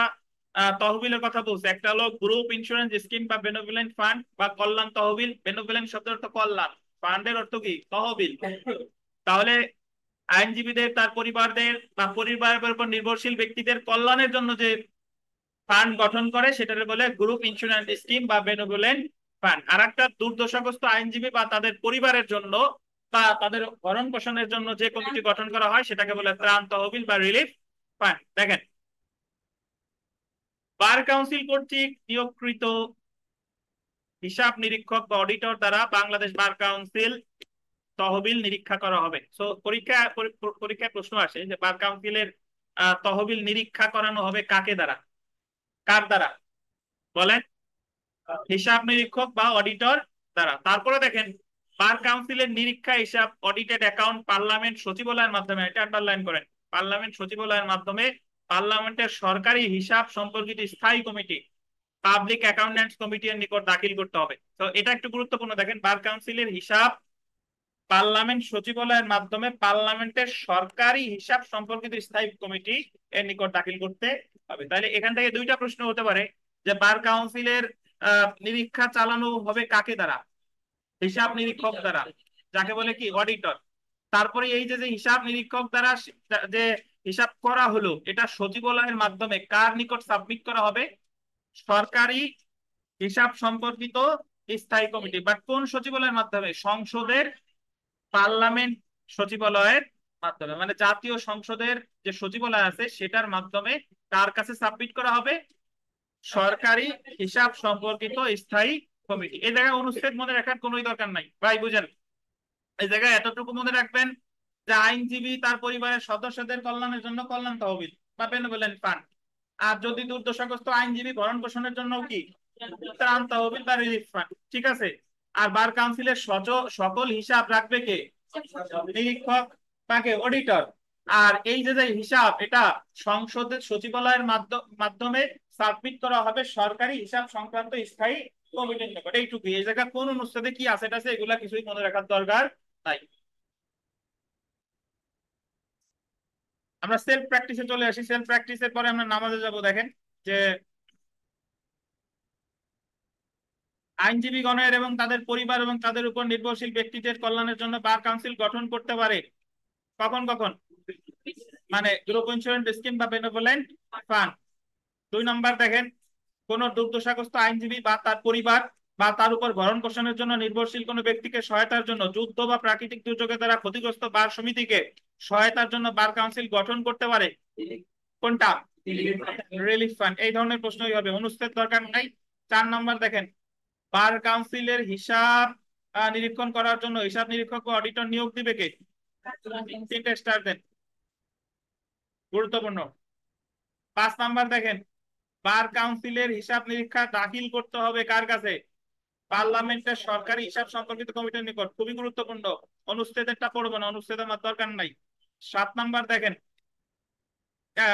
তহবিলের কথা বলছে, একটা হলো গ্রুপ ইন্স্যুরেন্স স্কিম বা বেনেভোলেন্ট ফান্ড বা কল্যাণ তহবিল। বেনেভোলেন্ট শব্দের অর্থ কল্যাণ, ফান্ডের অর্থ কি তহবিল। তাহলে আইনজীবীদের তার পরিবারদের বা পরিবারের উপর নির্ভরশীল ব্যক্তিদের কল্যাণের জন্য যে ফান্ড গঠন করে সেটাকে বলে গ্রুপ ইন্স্যুরেন্স স্কিম বা বেনেভোলেন্ট ফান্ড। আর একটা দুর্দশাগ্রস্ত আইনজীবী বা তাদের পরিবারের জন্য বা তাদের ভরণ পোষণের জন্য যে কমিটি গঠন করা হয় সেটাকে বলে ত্রাণ তহবিল বা রিলিফ ফান্ড। দেখেন, বার কাউন্সিল কর্তৃক নিয়োগকৃত হিসাব নিরীক্ষক বা অডিটর দ্বারা বাংলাদেশ বার কাউন্সিল তহবিল নিরীক্ষা করা হবে। সো পরীক্ষায় প্রশ্ন আসে যে বার কাউন্সিলের তহবিল নিরীক্ষা করানো হবে কাকে দ্বারা, কার দ্বারা বলেন? হিসাব নিরীক্ষক বা অডিটর দ্বারা। তারপরে দেখেন, বার কাউন্সিলের নিরীক্ষা হিসাব অডিটেড অ্যাকাউন্ট পার্লামেন্ট সচিবালয়ের মাধ্যমে, এটা আন্ডারলাইন করেন, পার্লামেন্ট সচিবালয়ের মাধ্যমে পার্লামেন্টের সরকারি হিসাব সম্পর্কিত স্থায়ী কমিটি পাবলিক অ্যাকাউন্ট্যান্টস কমিটির নিকট দাখিল করতে হবে। তো এটা একটু গুরুত্বপূর্ণ। দেখেন, বার কাউন্সিলের হিসাব পার্লামেন্ট সচিবালয়ের মাধ্যমে পার্লামেন্টের সরকারি হিসাব সম্পর্কিত স্থায়ী কমিটি এর নিকট দাখিল করতে হবে। তাহলে এখান থেকে দুইটা প্রশ্ন হতে পারে যে বার কাউন্সিলের নিরীক্ষা চালানো হবে কাকে দ্বারা? হিসাব নিরীক্ষক দ্বারা, যাকে বলে কি অডিটর। তারপরে এই যে হিসাব নিরীক্ষক দ্বারা যে হিসাব করা হলো এটা সচিবালয়ের মাধ্যমে কার নিকট সাবমিট করা হবে? সরকারি হিসাব সম্পর্কিত স্থায়ী কমিটি। বাট কোন সচিবালয়ের মাধ্যমে? সংসদের পার্লামেন্ট সচিবালয়ের মাধ্যমে, মানে জাতীয় সংসদের যে সচিবালয় আছে সেটার মাধ্যমে কার কাছে সাবমিট করা হবে? সরকারি হিসাব সম্পর্কিত স্থায়ী কমিটি। এই জায়গায় অনুচ্ছেদ মনে রাখার কোন দরকার নাই ভাই, বুঝেন? এই জায়গায় এতটুকু মনে রাখবেন যে আইনজীবী তার পরিবারের সদস্যদের কল্যাণের জন্য কল্যাণ তহবিল বা বেনেভোলেন্ট ফান্ড, আর যদি দুর্দশাগ্রস্ত আইনজীবী ভরণ পোষণের জন্য কি ত্রাণ তহবিল বা রিলিফ ফান্ড। ঠিক আছে। আর বার কাউন্সিলের সকল হিসাব রাখবে কে? নিরীক্ষক বা কে? অডিটর। আর এই যে হিসাব এটা সংসদের সচিবালয়ের মাধ্যমে সাবমিট করা হবে সরকারি হিসাব সংক্রান্ত স্থায়ী কমিটির নিকট। এইটুকু। এই জায়গা কোন অনুচ্ছেদে কি আছে এগুলা কিছুই মনে রাখার দরকার নাই। আমরা সেলফ প্র্যাকটিসে চলে আসি। সেলফ প্র্যাকটিসের পরে আমরা নামাজে যাব। দেখেন যে আইনজীবীগণের এবং তাদের পরিবার এবং তাদের উপর নির্ভরশীল ব্যক্তিদের কল্যাণের জন্য বার কাউন্সিল গঠন করতে পারে কখন কখন? মানে গ্রুপ ইন্স্যুরেন্স স্কিম বা বেনেভোলেন্ট ফান্ড। 2 নম্বর দেখেন, কোন দুর্দশাগ্রস্ত আইনজীবী বা তার পরিবার বা তার উপর ভরণ পোষণের জন্য নির্ভরশীল কোনো ব্যক্তিকে সহায়তার জন্য যুদ্ধ বা প্রাকৃতিক দুর্যোগের দ্বারা ক্ষতিগ্রস্ত বার সমিতিকে সহায়তার জন্য বার কাউন্সিল গঠন করতে পারে কোনটা? Relief fund. এই ধরনের প্রশ্নই হবে, অনুচ্ছেদ দরকার নাই। 4 নম্বর দেখেন, বার কাউন্সিলের হিসাব নিরীক্ষণ করার জন্য হিসাব নিরীক্ষক ও অডিটর নিয়োগ দিবে কে? 3টে স্টার দেন, গুরুত্বপূর্ণ। 5 নাম্বার দেখেন, বার কাউন্সিলের হিসাব নিরীক্ষা দাখিল করতে হবে কার কাছে? পার্লামেন্টের সরকারি হিসাব সম্পর্কিত কমিটির নিকট। খুবই গুরুত্বপূর্ণ। অনুচ্ছেদেরটা পড়বো না, অনুচ্ছেদ আমার দরকার নাই। 7 নাম্বার দেখেন,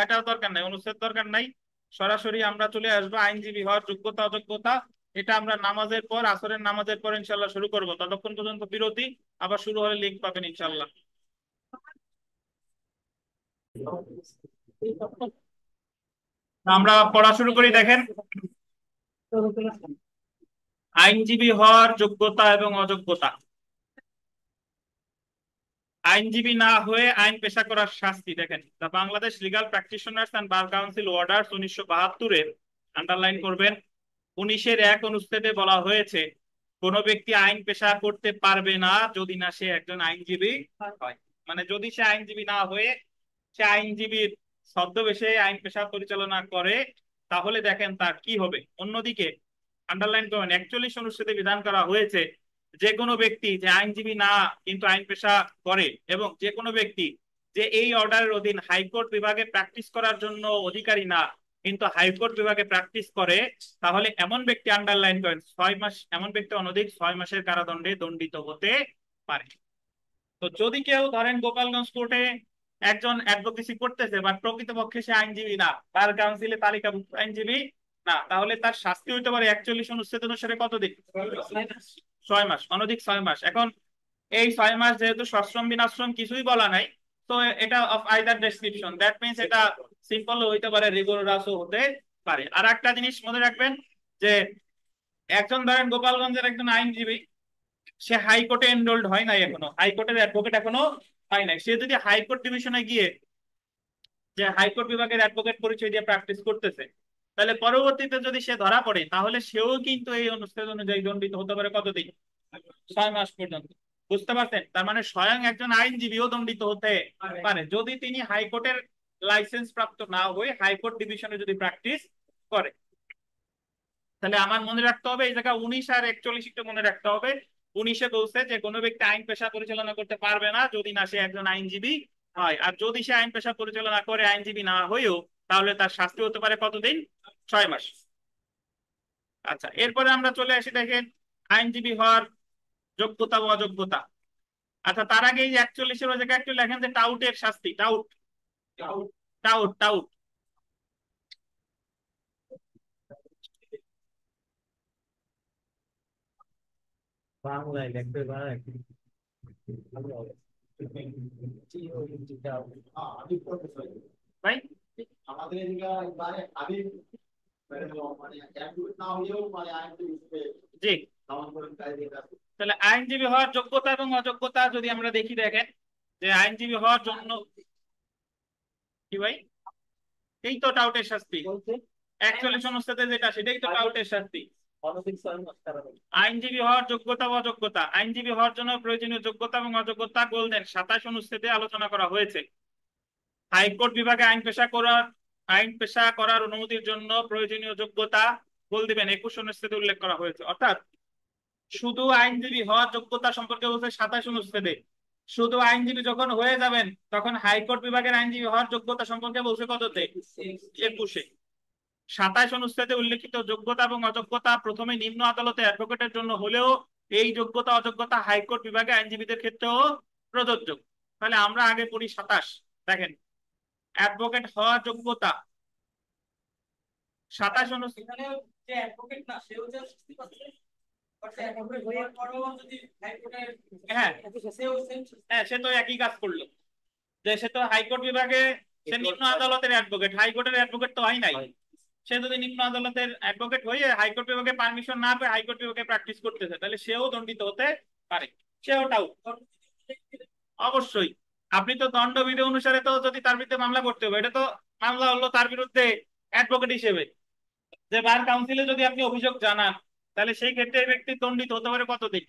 এটাও দরকার নাই, অনুচ্ছেদ দরকার নাই। সরাসরি আমরা চলে আসবো আইনজীবী হওয়ার যোগ্যতা অযোগ্যতা। এটা আমরা নামাজের পর, আসরের নামাজের পর ইনশাল্লাহ শুরু করবো। ততক্ষণ পর্যন্ত বিরতি, আবার শুরু হলে লিঙ্ক পাবেন ইনশাল্লাহ। আমরা পড়া শুরু করি। দেখেন, আইনজীবী হওয়ার যোগ্যতা এবং অযোগ্যতা। আইনজীবী না হয়ে আইন পেশা করার শাস্তি। দেখেন, the Bangladesh legal practitioners and bar council orders 1972-এর, আন্ডারলাইন করবেন, 19-এর 1 অনুচ্ছেদে বলা হয়েছে কোন ব্যক্তি আইন পেশা করতে পারবে না যদি না সে একজন আইনজীবী হয়। মানে যদি সে আইনজীবী না হয়ে সে আইনজীবীর ছদ্মবেশে আইন পেশা পরিচালনা করে তাহলে দেখেন তার কি হবে। অন্যদিকে আন্ডারলাইন করবেন, 41 অনুচ্ছেদে বিধান করা হয়েছে যে কোনো ব্যক্তি যে আইনজীবী না কিন্তু আইন পেশা করে এবং যে কোনো ব্যক্তি যে এই অর্ডারের অধীন হাইকোর্ট বিভাগে প্র্যাকটিস করার জন্য অধিকারী না কিন্তু হাইকোর্ট বিভাগে প্র্যাকটিস করে, তাহলে এমন ব্যক্তি, আন্ডারলাইন করেন, 6 মাস, এমন ব্যক্তি অনধিক 6 মাসের কারাদণ্ডে দণ্ডিত হতে পারে। তো যদি কেউ ধরেন গোপালগঞ্জ কোর্টে একজন অ্যাডভোকেসি করতেছে বাট প্রকৃতপক্ষে সে আইনজীবী না, বার কাউন্সিলে তালিকাভুক্ত আইনজীবী না, তাহলে তার শাস্তি হইতে পারে 41 অনুচ্ছেদ অনুসারে কতদিন? 6 মাস, অনধিক 6 মাস। এখন এই 6 মাস যেহেতু সশ্রম বিনাশ্রম কিছুই বলা নাই, তো এটা of either description, that means এটা সিম্পল হইতে পারে, রিগোরাসও হতে পারে। আর একটা জিনিস মনে রাখবেন যে একজন ধরেন গোপালগঞ্জের একজন আইনজীবী, সে হাইকোর্টে এনরোলড হয় নাই এখনো, হাইকোর্টের অ্যাডভোকেট এখনো হয় নাই, সে যদি হাইকোর্ট ডিভিশনে গিয়ে যে হাইকোর্ট বিভাগের অ্যাডভোকেট পরিচয় দিয়ে প্র্যাকটিস করতেছে, তাহলে পরবর্তীতে যদি সে ধরা পড়ে তাহলে সেও কিন্তু এই অনুচ্ছেদ অনুযায়ী দণ্ডিত হতে পারে কতদিন? 6 মাস পর্যন্ত। বুঝতে পারছেন? তার মানে স্বয়ং একজন আইনজীবীও দণ্ডিত হতে পারে যদি তিনি হাইকোর্টের লাইসেন্স প্রাপ্ত না হয়ে হাইকোর্ট ডিভিশনে যদি প্র্যাকটিস করে। তাহলে আমার মনে রাখতে হবে এই জায়গা 19 আর 41 একটু মনে রাখতে হবে। 19-এ বলছে যে কোনো ব্যক্তি আইন পেশা পরিচালনা করতে পারবে না যদি না সে একজন আইনজীবী হয়, আর যদি সে আইন পেশা পরিচালনা করে আইনজীবী না হয়েও তাহলে তার শাস্তি হতে পারে কতদিন? 6 মাস। আচ্ছা, এরপরে আমরা চলে আসি দেখেন আইনজীবী হওয়ার যোগ্যতা ও অযোগ্যতা। আচ্ছা, তার আগে এই 41-এর ওই জায়গায় একটু লেখেন যে টাউটের শাস্তি। টাউট টাউট টাউট বাংলায় লিখতে পারে ভাই। আমাদের মানে আমি মানে অ্যাডভোকেট না হলেও মানে জি, তাহলে আইনজীবী হওয়ার যোগ্যতা এবং অযোগ্যতা যদি আমরা দেখি, দেখেন যে আইনজীবী হওয়ার জন্য কি ভাই, এই তো টাউটের শাস্তি 41 অনুচ্ছেদে যেটা, সেটাই তো টাউটের শাস্তি। আইনজীবী হওয়ার যোগ্যতা ও অযোগ্যতা, আইনজীবী হওয়ার জন্য প্রয়োজনীয় যোগ্যতা এবং অযোগ্যতা গোল্ডেন 27 অনুচ্ছেদে আলোচনা করা হয়েছে। হাইকোর্ট বিভাগে আইন পেশা করার অনুমতির জন্য প্রয়োজনীয় যোগ্যতা গোল দিবেন 21 অনুচ্ছেদে উল্লেখ করা হয়েছে। অর্থাৎ শুধু আইনজীবী হওয়ার যোগ্যতা সম্পর্কে বলছে 27 অনুচ্ছেদে, শুধু আইনজীবী যখন হয়ে যাবেন তখন হাইকোর্ট বিভাগের আইনজীবী হওয়ার যোগ্যতা সম্পর্কে বলছে কততে? 21-এ। 27 অনুচ্ছেদে উল্লেখিত যোগ্যতা এবং অযোগ্যতা প্রথমে নিম্ন আদালতে অ্যাডভোকেটের জন্য হলেও এই যোগ্যতা অযোগ্যতা হাইকোর্ট বিভাগে আইনজীবীদের ক্ষেত্রেও প্রযোজ্য। তাহলে আমরা আগে পড়ি 27। দেখেন অ্যাডভোকেট হওয়ার যোগ্যতা 27 অনুচ্ছেদ। এখানে যে অ্যাডভোকেট না সেও যে শাস্তি পাচ্ছে, বাট অ্যাডভোকেট হওয়ার পরেও যদি হাইকোর্টের হ্যাঁ সেও সেম হ্যাঁ, সে তো একই কাজ করলো, যে সে তো হাইকোর্ট বিভাগে, সে নিম্ন আদালতের অ্যাডভোকেট, হাইকোর্টের অ্যাডভোকেট তো হয় নাই। সে যদি নিম্ন আদালতের অ্যাডভোকেট হয়ে হাইকোর্ট বিভাগে পারমিশন না পেয়ে হাইকোর্ট বিভাগে প্র্যাকটিস করতেছে, তাহলে সেও দণ্ডিত হতে পারে, সেও টাউট। অবশ্যই আপনি তো দণ্ডবিধি অনুসারে তো যদি তার বিরুদ্ধে মামলা করতে হবে, এটা তো মামলা হলো তার বিরুদ্ধে অ্যাডভোকেট হিসেবে, যে বার কাউন্সিলে যদি আপনি অভিযোগ জানান তাহলে সেই ক্ষেত্রে এই ব্যক্তি দণ্ডিত হতে পারে কতদিন?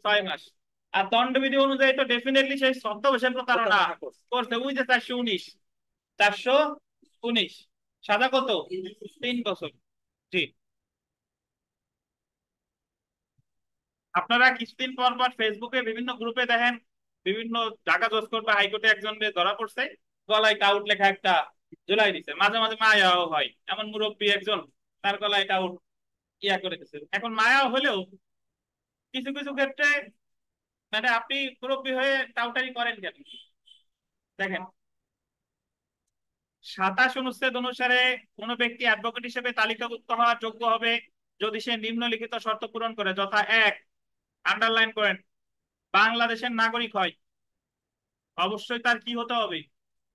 6 মাস। আর দণ্ডবিধি অনুযায়ী তো ডেফিনেটলি সেই ছদ্মবেশের প্রতারণা করছে, ওই যে 419 সাজা কত? 3 বছর। জি, আপনারা কিছুদিন পর পর ফেসবুকে বিভিন্ন গ্রুপে দেখেন বিভিন্ন ঢাকা জজ কোর্ট বা হাইকোর্টে একজন ধরা পড়ছে, গলায় টাউট লেখা একটা ঝুলাই দিছে, মাঝে মাঝে মায়াও হয়, এমন মুরব্বী একজন তার গলায় টাউট ইয়া করে দিচ্ছে। এখন মায়া হলেও কিছু কিছু ক্ষেত্রে মানে আপনি মুরব্বী হয়ে টাউটারি করেন কেন? দেখেন 27 অনুচ্ছেদ অনুসারে কোন ব্যক্তি অ্যাডভোকেট হিসেবে তালিকাভুক্ত হওয়ার যোগ্য হবে যদি সে নিম্নলিখিত শর্ত পূরণ করে, যথা 1, আন্ডারলাইন করেন, বাংলাদেশের নাগরিক হয়। অবশ্যই তার কি হতে হবে?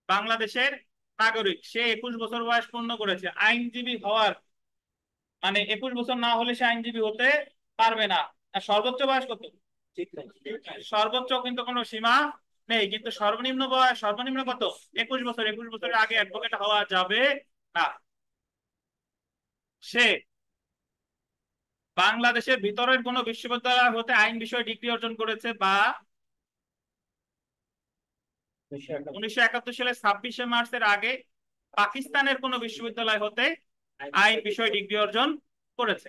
বাংলাদেশের নাগরিক। সে 21 বছর বয়স পূর্ণ করেছে। আইনজীবী হওয়ার মানে 21 বছর না হলে সে আইনজীবী হতে পারবে না। আর সর্বোচ্চ বয়স কত? সর্বোচ্চ কিন্তু কোনো সীমা নেই, কিন্তু সর্বনিম্ন বয়স, সর্বনিম্ন কত? 21 বছর। 21 বছরের আগে অ্যাডভোকেট হওয়া যাবে না। সে বাংলাদেশের ভিতরের কোনো বিশ্ববিদ্যালয় হতে আইন বিষয়ে ডিগ্রি অর্জন করেছে বা 1971 সালের 26শে মার্চের আগে পাকিস্তানের কোনো বিশ্ববিদ্যালয় হতে আইন বিষয়ে ডিগ্রি অর্জন করেছে।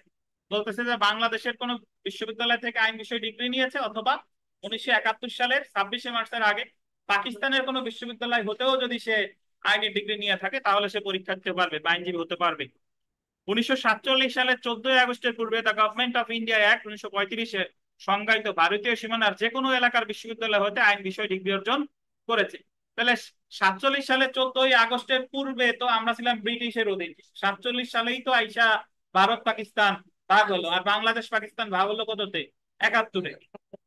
বলতেছে যে বাংলাদেশের কোনো বিশ্ববিদ্যালয় থেকে আইন বিষয়ে ডিগ্রি নিয়েছে, অথবা 1971 সালের 26শে মার্চের আগে পাকিস্তানের কোনো বিশ্ববিদ্যালয় হতেও যদি সে আইনের ডিগ্রি নিয়ে থাকে তাহলে সে পরীক্ষা দিতে পারবে, আইনজীবী হতে পারবে। 1947 সালের 14 আগস্টের পূর্বে the government of India act 1935-এ সংজ্ঞায়িত ভারতীয় সীমানার যে কোনো এলাকার বিশ্ববিদ্যালয় হতে আইন বিষয়ে ডিগ্রি অর্জন করেছে। তাহলে 47 সালে 14ই আগস্টের পূর্বে তো আমরা ছিলাম ব্রিটিশের অধীন। 47 সালেই তো আইসা ভারত পাকিস্তান ভাগ হলো, আর বাংলাদেশ পাকিস্তান ভাগ হলো কততে? 71-এ।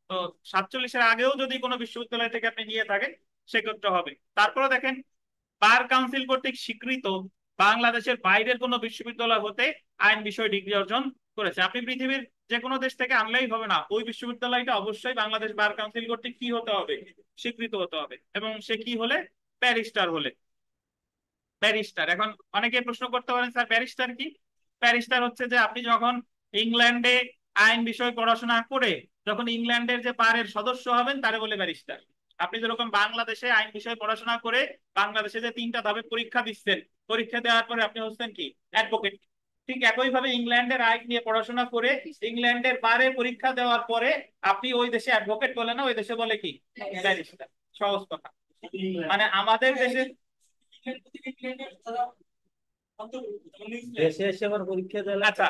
তো 47-এর আগেও যদি কোনো বিশ্ববিদ্যালয় থেকে আপনি নিয়ে থাকেন সেক্ষেত্রে হবে। তারপরে দেখেন, বার কাউন্সিল কর্তৃক স্বীকৃত বাংলাদেশের বাইরের কোনো বিশ্ববিদ্যালয় হতে আইন বিষয়ে ডিগ্রি অর্জন করেছে। আপনি পৃথিবীর যে কোনো দেশ থেকে আনলেই হবে না, ওই বিশ্ববিদ্যালয়টা অবশ্যই বাংলাদেশ বার কাউন্সিল কর্তৃক কি হতে হবে? স্বীকৃত হতে হবে। এবং সে কি হলে? ব্যারিস্টার হলে। ব্যারিস্টার, এখন অনেকে প্রশ্ন করতে পারেন স্যার ব্যারিস্টার কি? ব্যারিস্টার হচ্ছে যে আপনি যখন ইংল্যান্ডে আইন বিষয় পড়াশোনা করে যখন ইংল্যান্ডের যে বারের সদস্য হবেন তারে বলে ব্যারিস্টার। আপনি যেরকম বাংলাদেশে আইন বিষয়ে পড়াশোনা করে বাংলাদেশে যে 3টা ধাপে পরীক্ষা দিচ্ছেন, পরীক্ষা দেওয়ার পরে আপনি হচ্ছেন কি? অ্যাডভোকেট। ঠিক একইভাবে ইংল্যান্ডের আইন নিয়ে পড়াশোনা করে ইংল্যান্ডের বারে পরীক্ষা দেওয়ার পরে আপনি ওই দেশে অ্যাডভোকেট বলে না, ওই দেশে বলে কি? ব্যারিস্টার। সহজ কথা। মানে আমাদের দেশে দেশে এসে আবার পরীক্ষা দেয়। আচ্ছা,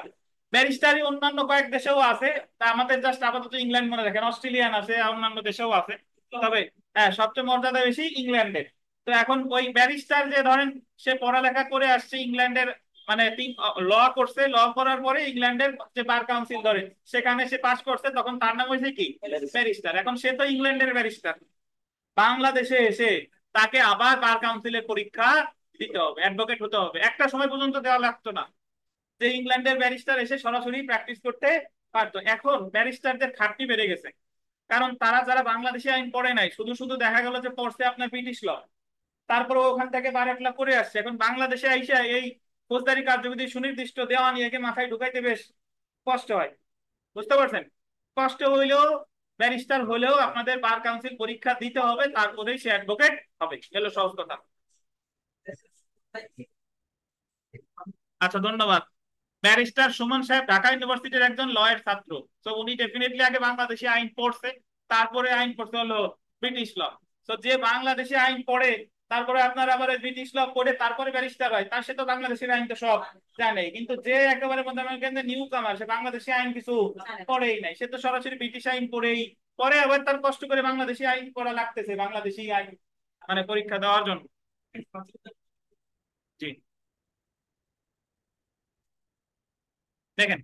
ব্যারিস্টারি অন্যান্য কয়েক দেশেও আছে, তা আমাদের জাস্ট আপাতত ইংল্যান্ড মনে রাখেন, অস্ট্রেলিয়ান আছে, অন্যান্য দেশেও আছে, তবে হ্যাঁ সবচেয়ে মর্যাদা বেশি ইংল্যান্ডের। তো এখন ওই ব্যারিস্টার যে ধরেন সে পড়ালেখা করে আসছে ইংল্যান্ডের, মানে ল করছে, ল করার পরে ইংল্যান্ডের যে বার কাউন্সিল ধরে সেখানে সে পাশ করছে, তখন তার নাম হয়েছে কি? ব্যারিস্টার। এখন সে তো ইংল্যান্ডের ব্যারিস্টার, বাংলাদেশে এসে তাকে আবার বার কাউন্সিলের পরীক্ষা দিতে হবে, অ্যাডভোকেট হতে হবে। একটা সময় পর্যন্ত দেওয়া লাগতো না, যে ইংল্যান্ডের ব্যারিস্টার এসে সরাসরি প্র্যাকটিস করতে পারতো। এখন ব্যারিস্টারদের খাটনি বেড়ে গেছে, কারণ তারা যারা বাংলাদেশি আইন পড়ে নাই, শুধু শুধু দেখা গেল যে পড়ছে আপনার ব্রিটিশ ল, তারপরে ওখান থেকে বার একলা করে আসছে, এখন বাংলাদেশে আইসা এই ফৌজদারি কার্যবিধি সুনির্দিষ্ট দেওয়া নিয়ে মাথায় ঢুকাইতে বেশ কষ্ট হয়। বুঝতে পারছেন? কষ্ট হইলেও ব্যারিস্টার হলেও আপনাদের বার কাউন্সিল পরীক্ষা দিতে হবে, তারপরেই সে অ্যাডভোকেট হবে। এলো সহজ কথা। আচ্ছা, ধন্যবাদ। ব্যারিস্টার সুমন সাহেব ঢাকা ইউনিভার্সিটির একজন লয়ের ছাত্র। তো উনি ডেফিনেটলি আগে বাংলাদেশি আইন পড়ছে, তারপরে আইন পড়তে হলো ব্রিটিশ ল। তো যে বাংলাদেশি আইন পড়ে তারপরে আপনার আবার ব্রিটিশ ল পড়ে তারপরে ব্যারিস্টার হয়, তার সে তো বাংলাদেশের আইন তো সব জানে। কিন্তু যে একেবারে মধ্যে নিউ কামার, সে বাংলাদেশি আইন কিছু পড়েই নাই, সে তো সরাসরি ব্রিটিশ আইন পড়েই পরে আবার তার কষ্ট করে বাংলাদেশি আইন পড়া লাগতেছে বাংলাদেশি আইন মানে পরীক্ষা দেওয়ার জন্য। জি, দেখেন,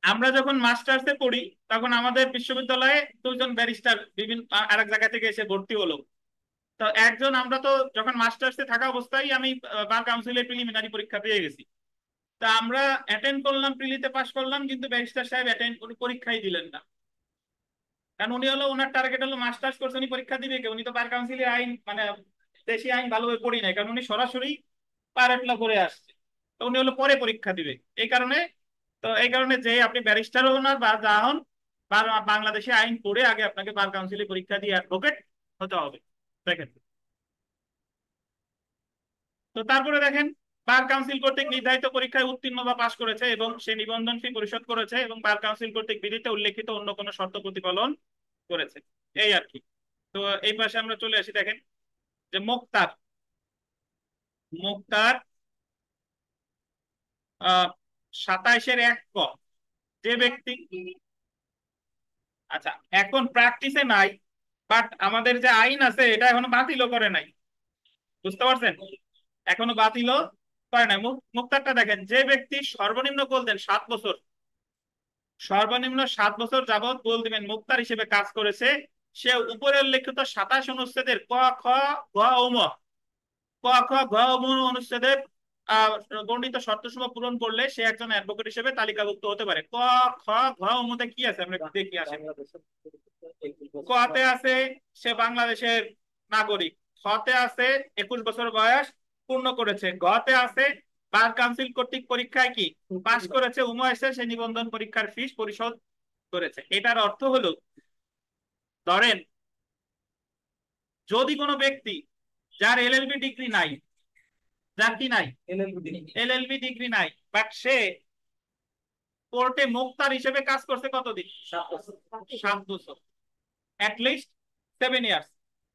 আমরা যখন মাস্টার্সে পড়ি তখন আমাদের বিশ্ববিদ্যালয়ে 2জন ব্যারিস্টার বিভিন্ন আরেক জায়গা থেকে এসে ভর্তি হলো। তো একজন, আমরা তো যখন মাস্টার্সে থাকা অবস্থায় আমি বার কাউন্সিলের প্রিলিমিনারি পরীক্ষা পেয়ে গেছি। তা আমরা অ্যাটেন্ড করলাম, প্রিলিতে পাস করলাম, কিন্তু ব্যারিস্টার সাহেব অ্যাটেন্ড কোনো পরীক্ষাই দিলেন না। কারণ উনি হলো, ওনার টার্গেট হলো মাস্টার্স করছে, উনি পরীক্ষা দিবে কে? উনি তো বার কাউন্সিলের আইন মানে দেশি আইন ভালোভাবে পড়ি নাই, কারণ উনি সরাসরি পারেটলা করে আসছে। তো উনি হলো পরে পরীক্ষা দিবে এই কারণে। তো এই কারণে যে আপনি ব্যারিস্টার হন আর বা যা হন, বাংলাদেশে আইন পড়ে আগে আপনাকে বার কাউন্সিলে পরীক্ষা দিয়ে অ্যাডভোকেট হতে হবে। দেখেন, তো তারপরে দেখেন, বার কাউন্সিল কর্তৃক নির্ধারিত পরীক্ষায় উত্তীর্ণ বা পাশ করেছে এবং সে নিবন্ধন ফি পরিশোধ করেছে এবং বার কাউন্সিল কর্তৃক বিধিতে উল্লেখিত অন্য কোনো শর্ত প্রতিপালন করেছে, এই আর কি। তো এই পাশে আমরা চলে আসি, দেখেন যে মোক্তার, মোক্তার 27-1 ক, যে ব্যক্তি, আচ্ছা এখন প্র্যাকটিসে নাই, বাট আমাদের যে আইন আছে এটা এখনো বাতিলও করে নাই। বুঝতে পারছেন? এখনো বাতিলও করে নাই। মুক্তারটা দেখেন, যে ব্যক্তি সর্বনিম্ন গোল দেন 7 বছর, সর্বনিম্ন 7 বছর যাবৎ গোল দিবেন মুক্তার হিসেবে কাজ করেছে, সে উপরে উল্লেখিত 27 অনুচ্ছেদের ক, খ, গ ও ম, ক, খ, গ ও ম অনুচ্ছেদের বর্ণিত শর্তসমূহ পূরণ করলে সে একজন অ্যাডভোকেট হিসেবে তালিকাভুক্ত হতে পারে। ক, খ, ঘ ও মতে কি আছে আমরা দেখি আসেন। কতে আছে সে বাংলাদেশের নাগরিক, খতে আছে 21 বছর বয়স পূর্ণ করেছে, গতে আছে বার কাউন্সিল কর্তৃক পরীক্ষায় কি পাশ করেছে, উময়সে সে নিবন্ধন পরীক্ষার ফিস পরিশোধ করেছে। এটার অর্থ হলো, ধরেন যদি কোনো ব্যক্তি যার এলএলবি ডিগ্রি নাই, যার কি নাই, এলএলবি ডিগ্রি নাই, বাট সে কোর্টে মুক্তার হিসেবে কাজ করছে কতদিন? 7 বছর, at least 7 years।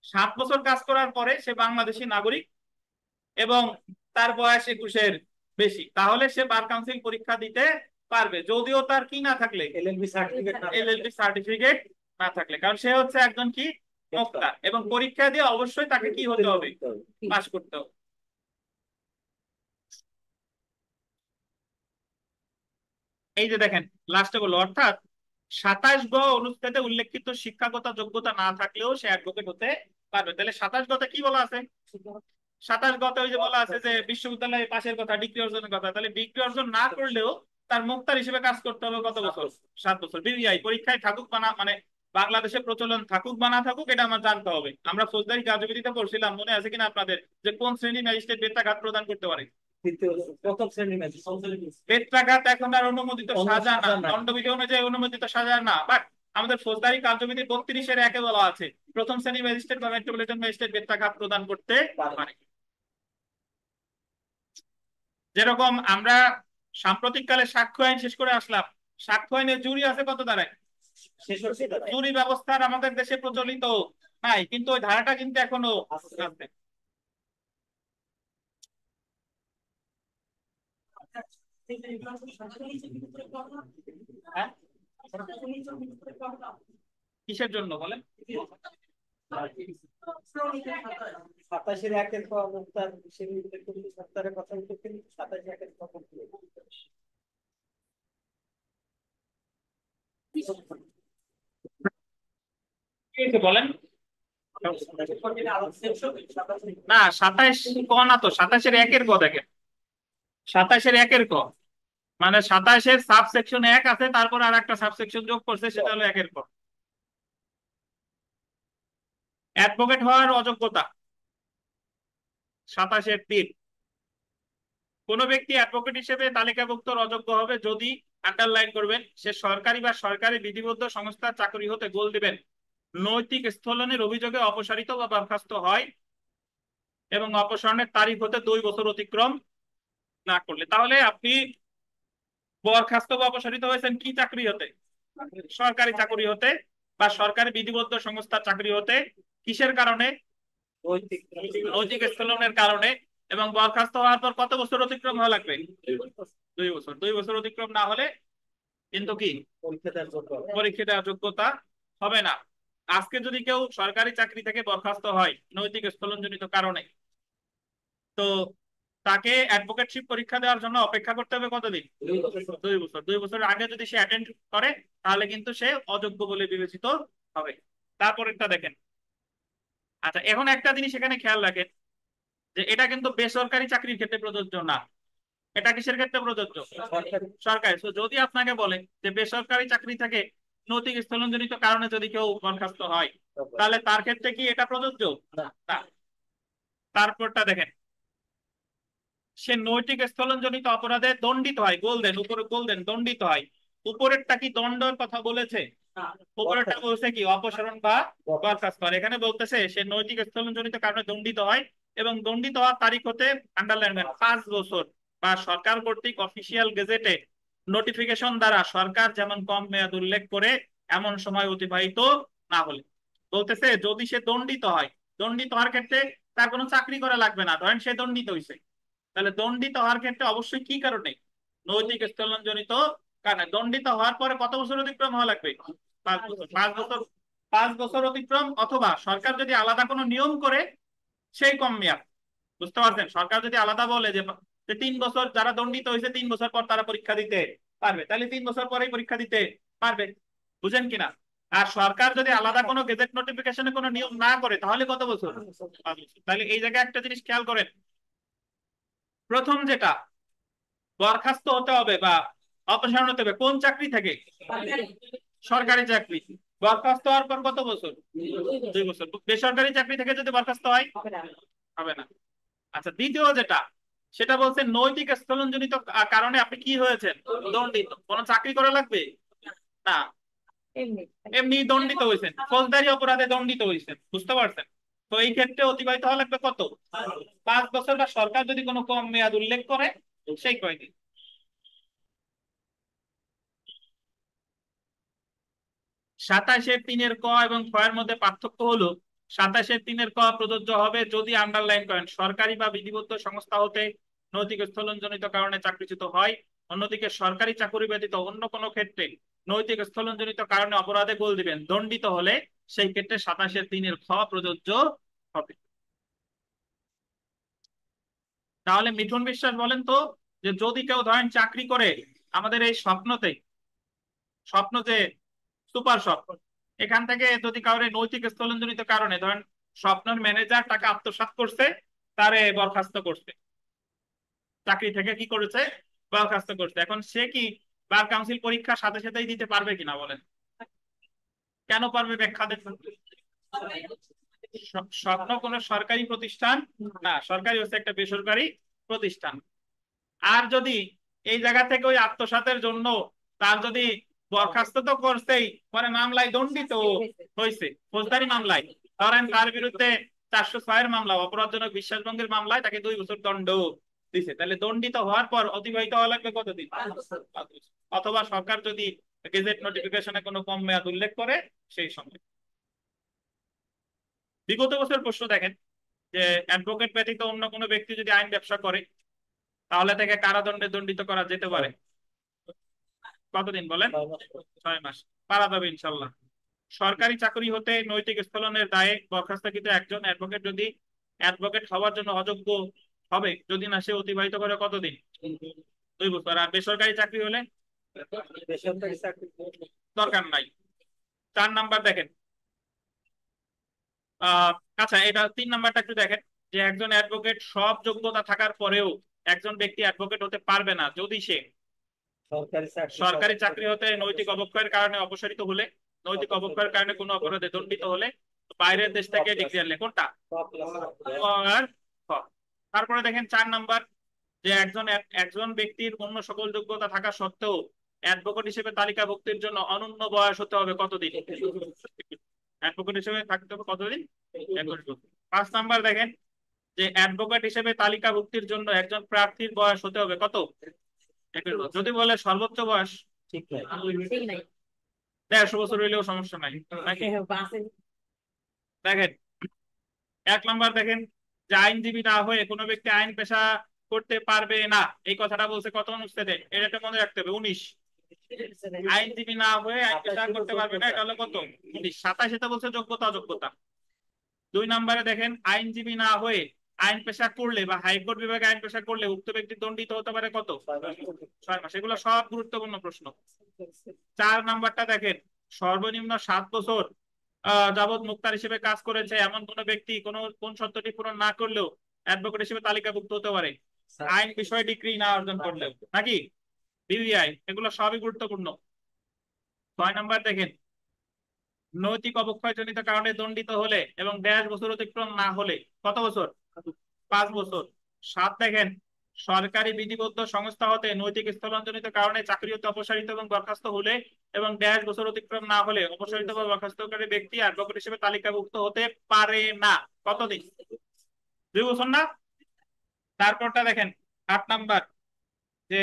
7 বছর কাজ করার পরে সে বাংলাদেশী নাগরিক এবং তার বয়স 21-এর বেশি, তাহলে সে বার কাউন্সিল পরীক্ষা দিতে পারবে, যদিও তার কি না থাকলে, এলএলবি সার্টিফিকেট না থাকলে, কারণ সে হচ্ছে একজন কি মুক্তার, এবং পরীক্ষা দিয়ে অবশ্যই তাকে কি হতে হবে, পাস করতে হবে। এই যে দেখেন লাস্টে বললো, অর্থাৎ 27 গ অনুচ্ছেদে উল্লেখিত শিক্ষাগত যোগ্যতা না থাকলেও সে অ্যাডভোকেট হতে পারবে। তাহলে 27 গতে কি বলা আছে? 27 গতে ওই যে বলা আছে যে বিশ্ববিদ্যালয়ে পাশের কথা, ডিগ্রি অর্জনের কথা। তাহলে ডিগ্রি অর্জন না করলেও তার মুক্তার হিসেবে কাজ করতে হবে কত বছর? 7 বছর। বিবিআই পরীক্ষায় থাকুক বা না, মানে বাংলাদেশে প্রচলন থাকুক বা না থাকুক, এটা আমার জানতে হবে। আমরা ফৌজদারি কার্যবিধিতে পড়ছিলাম, মনে আছে কিনা আপনাদের, যে কোন শ্রেণী ম্যাজিস্ট্রেট বেত্রাঘাত প্রদান করতে পারে? প্রথম শ্রেণীর ম্যাচ বেত্রাঘাত এখন আর অনুমোদিত সাজা না, দণ্ডবিধি অনুযায়ী অনুমোদিত সাজা না, বাট আমাদের ফৌজদারি কার্যবিধি 32-এ বলা আছে প্রথম শ্রেণী ম্যাজিস্ট্রেট বা মেট্রোপলিটন ম্যাজিস্ট্রেট বেত্রাঘাত প্রদান করতে পারে। যেরকম আমরা সাম্প্রতিককালে সাক্ষ্য আইন শেষ করে আসলাম, সাক্ষ্য আইনের জুরি আছে কত ধারায়? জুরি ব্যবস্থার আমাদের দেশে প্রচলিত নাই, কিন্তু ওই ধারাটা কিন্তু এখনো আছে। হ্যাঁ, কিসের জন্য বলেন? 27-এর মুক্তার মুক্তারের কথা বলতে 27-এর কি হয়েছে বলেন? না 27 ক না তো, 27-এর 1 দেখেন, 27-এর 1 ক মানে 27-এর সাবসেকশন 1 আছে, তারপর আর একটা সাবসেকশন যোগ করছে, সেটা হলো 1-এর ক। অ্যাডভোকেট হওয়ার অযোগ্যতা 27-এর 3। কোন ব্যক্তি অ্যাডভোকেট হিসেবে তালিকাভুক্ত অযোগ্য হবে যদি, আন্ডারলাইন করবেন, সে সরকারি বা সরকারি বিধিবদ্ধ সংস্থার চাকরি হতে, গোল দিবেন, নৈতিক স্থলনের অভিযোগে অপসারিত বা বরখাস্ত হয় এবং অপসারণের তারিখ হতে 2 বছর অতিক্রম না করলে। তাহলে আপনি বরখাস্ত বা অপসারিত হয়েছেন কি চাকরি হতে? সরকারি চাকরি হতে বা সরকারি বিধিবদ্ধ সংস্থার চাকরি হতে। কিসের কারণে? নৈতিক স্থলনের কারণে। এবং বরখাস্ত হওয়ার পর কত বছর অতিক্রম হওয়া লাগবে? 2 বছর। 2 বছর অতিক্রম না হলে কিন্তু কি পরীক্ষা দেওয়ার যোগ্যতা হবে না। আজকে যদি কেউ সরকারি চাকরি থেকে বরখাস্ত হয় নৈতিক স্থলনজনিত কারণে, তো তাকে অ্যাডভোকেটশিপ পরীক্ষা দেওয়ার জন্য অপেক্ষা করতে হবে কতদিন? 2 বছর। 2 বছরের আগে যদি সে অ্যাটেন্ড করে তাহলে কিন্তু সে অযোগ্য বলে বিবেচিত হবে। তারপরেরটা দেখেন। আচ্ছা, এখন একটা জিনিস এখানে খেয়াল রাখেন যে এটা কিন্তু বেসরকারি চাকরির ক্ষেত্রে প্রযোজ্য না। এটা কিসের ক্ষেত্রে প্রযোজ্য? সরকারি। তো যদি আপনাকে বলে যে বেসরকারি চাকরি থেকে নৈতিক স্থলনজনিত কারণে যদি কেউ বরখাস্ত হয়, তাহলে তার ক্ষেত্রে কি এটা প্রযোজ্য না। তারপরটা দেখেন, সে নৈতিক স্থলনজনিত অপরাধে দণ্ডিত হয়, গোল দেন, উপরে গোল দেন, দণ্ডিত হয়। উপরেরটা কি দণ্ডের কথা বলেছে? উপরেরটা বলছে কি অপসারণ বা বরখাস্ত। আর এখানে বলতেছে সে নৈতিক স্থলনজনিত কারণে দণ্ডিত হয় এবং দণ্ডিত হওয়ার তারিখ হতে, আন্ডারলাইন 5 বছর বা সরকার কর্তৃক অফিসিয়াল গেজেটে নোটিফিকেশন দ্বারা সরকার যেমন কম মেয়াদ উল্লেখ করে এমন সময় অতিবাহিত না হলে। বলতেছে যদি সে দণ্ডিত হয়, দণ্ডিত হওয়ার ক্ষেত্রে তার কোনো চাকরি করা লাগবে না, ধরেন সে দণ্ডিত হয়েছে, তাহলে দণ্ডিত হওয়ার ক্ষেত্রে অবশ্যই কি কারণে? নৈতিক স্থলনজনিত কারণে। দণ্ডিত হওয়ার পরে কত বছর অতিক্রম হওয়া লাগবে? 5 বছর। 5 বছর, 5 বছর অতিক্রম, অথবা সরকার যদি আলাদা কোনো নিয়ম করে সেই কম মেয়াদ। বুঝতে পারছেন? সরকার যদি আলাদা বলে যে 3 বছর, যারা দণ্ডিত হয়েছে 3 বছর পর তারা পরীক্ষা দিতে পারবে, তাহলে 3 বছর পরেই পরীক্ষা দিতে পারবে। বুঝেন কিনা? আর সরকার যদি আলাদা কোনো গেজেট নোটিফিকেশনে কোনো নিয়ম না করে তাহলে কত বছর? 5 বছর। তাহলে এই জায়গায় একটা জিনিস খেয়াল করেন, প্রথম যেটা বরখাস্ত হতে হবে বা অপসারণ হতে হবে কোন চাকরি থেকে? সরকারি চাকরি। বরখাস্ত হওয়ার পর কত বছর? 2 বছর। বেসরকারি চাকরি থেকে যদি বরখাস্ত হয় হবে না। আচ্ছা, দ্বিতীয় যেটা, সেটা বলছে নৈতিক স্থলনজনিত কারণে আপনি কি হয়েছেন? দণ্ডিত। কোন চাকরি করা লাগবে না, এমনি দণ্ডিত হয়েছেন, ফৌজদারি অপরাধে দণ্ডিত হয়েছেন। বুঝতে পারছেন? তো এই ক্ষেত্রে অতিবাহিত হওয়া লাগবে কত? 5 বছর, বা সরকার যদি কোনো কম মেয়াদ উল্লেখ করে সেই কয়দিন। 27-এর 3 ক এবং 6 মধ্যে পার্থক্য হলো 27-এর 3 ক প্রযোজ্য হবে যদি, আন্ডারলাইন করেন, সরকারি বা বিধিবদ্ধ সংস্থা হতে নৈতিক স্থলনজনিত কারণে চাকরিচ্যুত হয়। অন্যদিকে সরকারি চাকরি ব্যতীত অন্য কোনো ক্ষেত্রে নৈতিক স্থলনজনিত কারণে অপরাধে গোল দিবেন, দণ্ডিত হলে সেই ক্ষেত্রে 27-3 খ প্রযোজ্য হবে। তাহলে মিঠুন বিশ্বাস বলেন তো, যে যদি কেউ ধরেন চাকরি করে আমাদের এই স্বপ্ন যে সুপার স্বপ্ন, এখান থেকে যদি কাউরে নৈতিক স্থলনজনিত কারণে ধরেন স্বপ্নের ম্যানেজার টাকা আত্মসাৎ করছে, তারে বরখাস্ত করছে, চাকরি থেকে কি করেছে, বরখাস্ত করছে, এখন সে কি বার কাউন্সিল পরীক্ষা সাথে সাথেই দিতে পারবে কিনা বলেন? কেন পারবে, ব্যাখ্যা দেন। স্বপ্ন কোন সরকারি প্রতিষ্ঠান না, সরকারি হচ্ছে একটা বেসরকারি প্রতিষ্ঠান। আর যদি এই জায়গা থেকে ওই আত্মসাতের জন্য তার যদি বরখাস্ত তো করছেই, পরে মামলায় দণ্ডিত হয়েছে, ফৌজদারি মামলায়, ধরেন তার বিরুদ্ধে 406-এর মামলা, অপরাধজনক বিশ্বাসভঙ্গের মামলায় তাকে 2 বছর দণ্ড দিছে, তাহলে দণ্ডিত হওয়ার পর অতিবাহিত হওয়া লাগবে কতদিন? 5 বছর। অথবা সরকার যদি গেজেট নোটিফিকেশনে কোনো কম মেয়াদ উল্লেখ করে সেই সময়। বিগত বছর প্রশ্ন দেখেন যে অ্যাডভোকেট ব্যতীত অন্য কোনো ব্যক্তি যদি আইন ব্যবসা করে তাহলে তাকে কারাদণ্ডে দণ্ডিত করা যেতে পারে। কতদিন বলেন? 6 মাস। পারা যাবে ইনশাল্লাহ। সরকারি চাকরি হতে নৈতিক স্থলনের দায়ে বরখাস্তকৃত একজন অ্যাডভোকেট যদি অ্যাডভোকেট হওয়ার জন্য অযোগ্য হবে যদি না সে অতিবাহিত করে কতদিন? 2 বছর। আর বেসরকারি চাকরি হলে দরকার নাই। 4 নাম্বার দেখেন, আচ্ছা এটা 3 নাম্বারটা একটু দেখেন, যে একজন অ্যাডভোকেট সব যোগ্যতা থাকার পরেও একজন ব্যক্তি অ্যাডভোকেট হতে পারবে না যদি সে সরকারি চাকরি হতে নৈতিক অবক্ষয়ের কারণে অপসারিত হলে, নৈতিক অবক্ষয়ের কারণে কোনো অপরাধে দণ্ডিত হলে, বাইরের দেশ থেকে ডিগ্রি আনলে, কোনটা? আর তারপরে দেখেন 4 নাম্বার, যে একজন ব্যক্তির অন্য সকল যোগ্যতা থাকা সত্ত্বেও অ্যাডভোকেট হিসেবে তালিকাভুক্তির জন্য অনন্য বয়স হতে হবে কতদিন? অ্যাডভোকেট হিসেবে থাকতে হবে কতদিন? 21 বছর। 5 নাম্বার দেখেন, যে অ্যাডভোকেট হিসেবে তালিকাভুক্তির জন্য একজন প্রার্থীর বয়স হতে হবে কত? 21 বছর। যদি বলে সর্বোচ্চ বয়স ঠিক নাই 150 বছর হইলেও সমস্যা নাই নাকি? দেখেন 1 নাম্বার দেখেন, যে আইনজীবী না হয়ে কোনো ব্যক্তি আইন পেশা করতে পারবে না, এই কথাটা বলছে কত অনুচ্ছেদে? এটা মনে রাখতে হবে 19। আইনজীবী না হয়ে আইন পেশা করতে পারবে না, এটা হলো কত? 19। 27 বলছে যোগ্যতা অযোগ্যতা। 2 নাম্বারে দেখেন, আইনজীবী না হয়ে আইন পেশা করলে বা হাইকোর্ট বিভাগে আইন পেশা করলে উক্ত ব্যক্তি দণ্ডিত হতে পারে কত? 6 মাস। এগুলো সব গুরুত্বপূর্ণ প্রশ্ন। 4 নাম্বারটা দেখেন, সর্বনিম্ন 7 বছর যাবৎ মুক্তার হিসেবে কাজ করেছে এমন কোন ব্যক্তি কোন শর্তটি পূরণ না করলেও অ্যাডভোকেট হিসেবে তালিকাভুক্ত হতে পারে, আইন বিষয়ে ডিগ্রি না অর্জন করলেও, নাকি বিবিআই, এগুলো সবই গুরুত্বপূর্ণ। 6 নাম্বার দেখেন, নৈতিক অবক্ষয়জনিত কারণে দণ্ডিত হলে এবং 1.5 বছর অতিক্রম না হলে কত বছর? 5 বছর। 7 দেখেন, সরকারি বিধিবদ্ধ সংস্থা হতে নৈতিক স্থলনজনিত কারণে চাকরি হতে অপসারিত এবং বরখাস্ত হলে এবং 1.5 বছর অতিক্রম না হলে অপসারিত বা বরখাস্তকারী ব্যক্তি অ্যাডভোকেট হিসেবে তালিকাভুক্ত হতে পারে না, কতদিন? 2 বছর না? তারপরটা দেখেন 8 নাম্বার, যে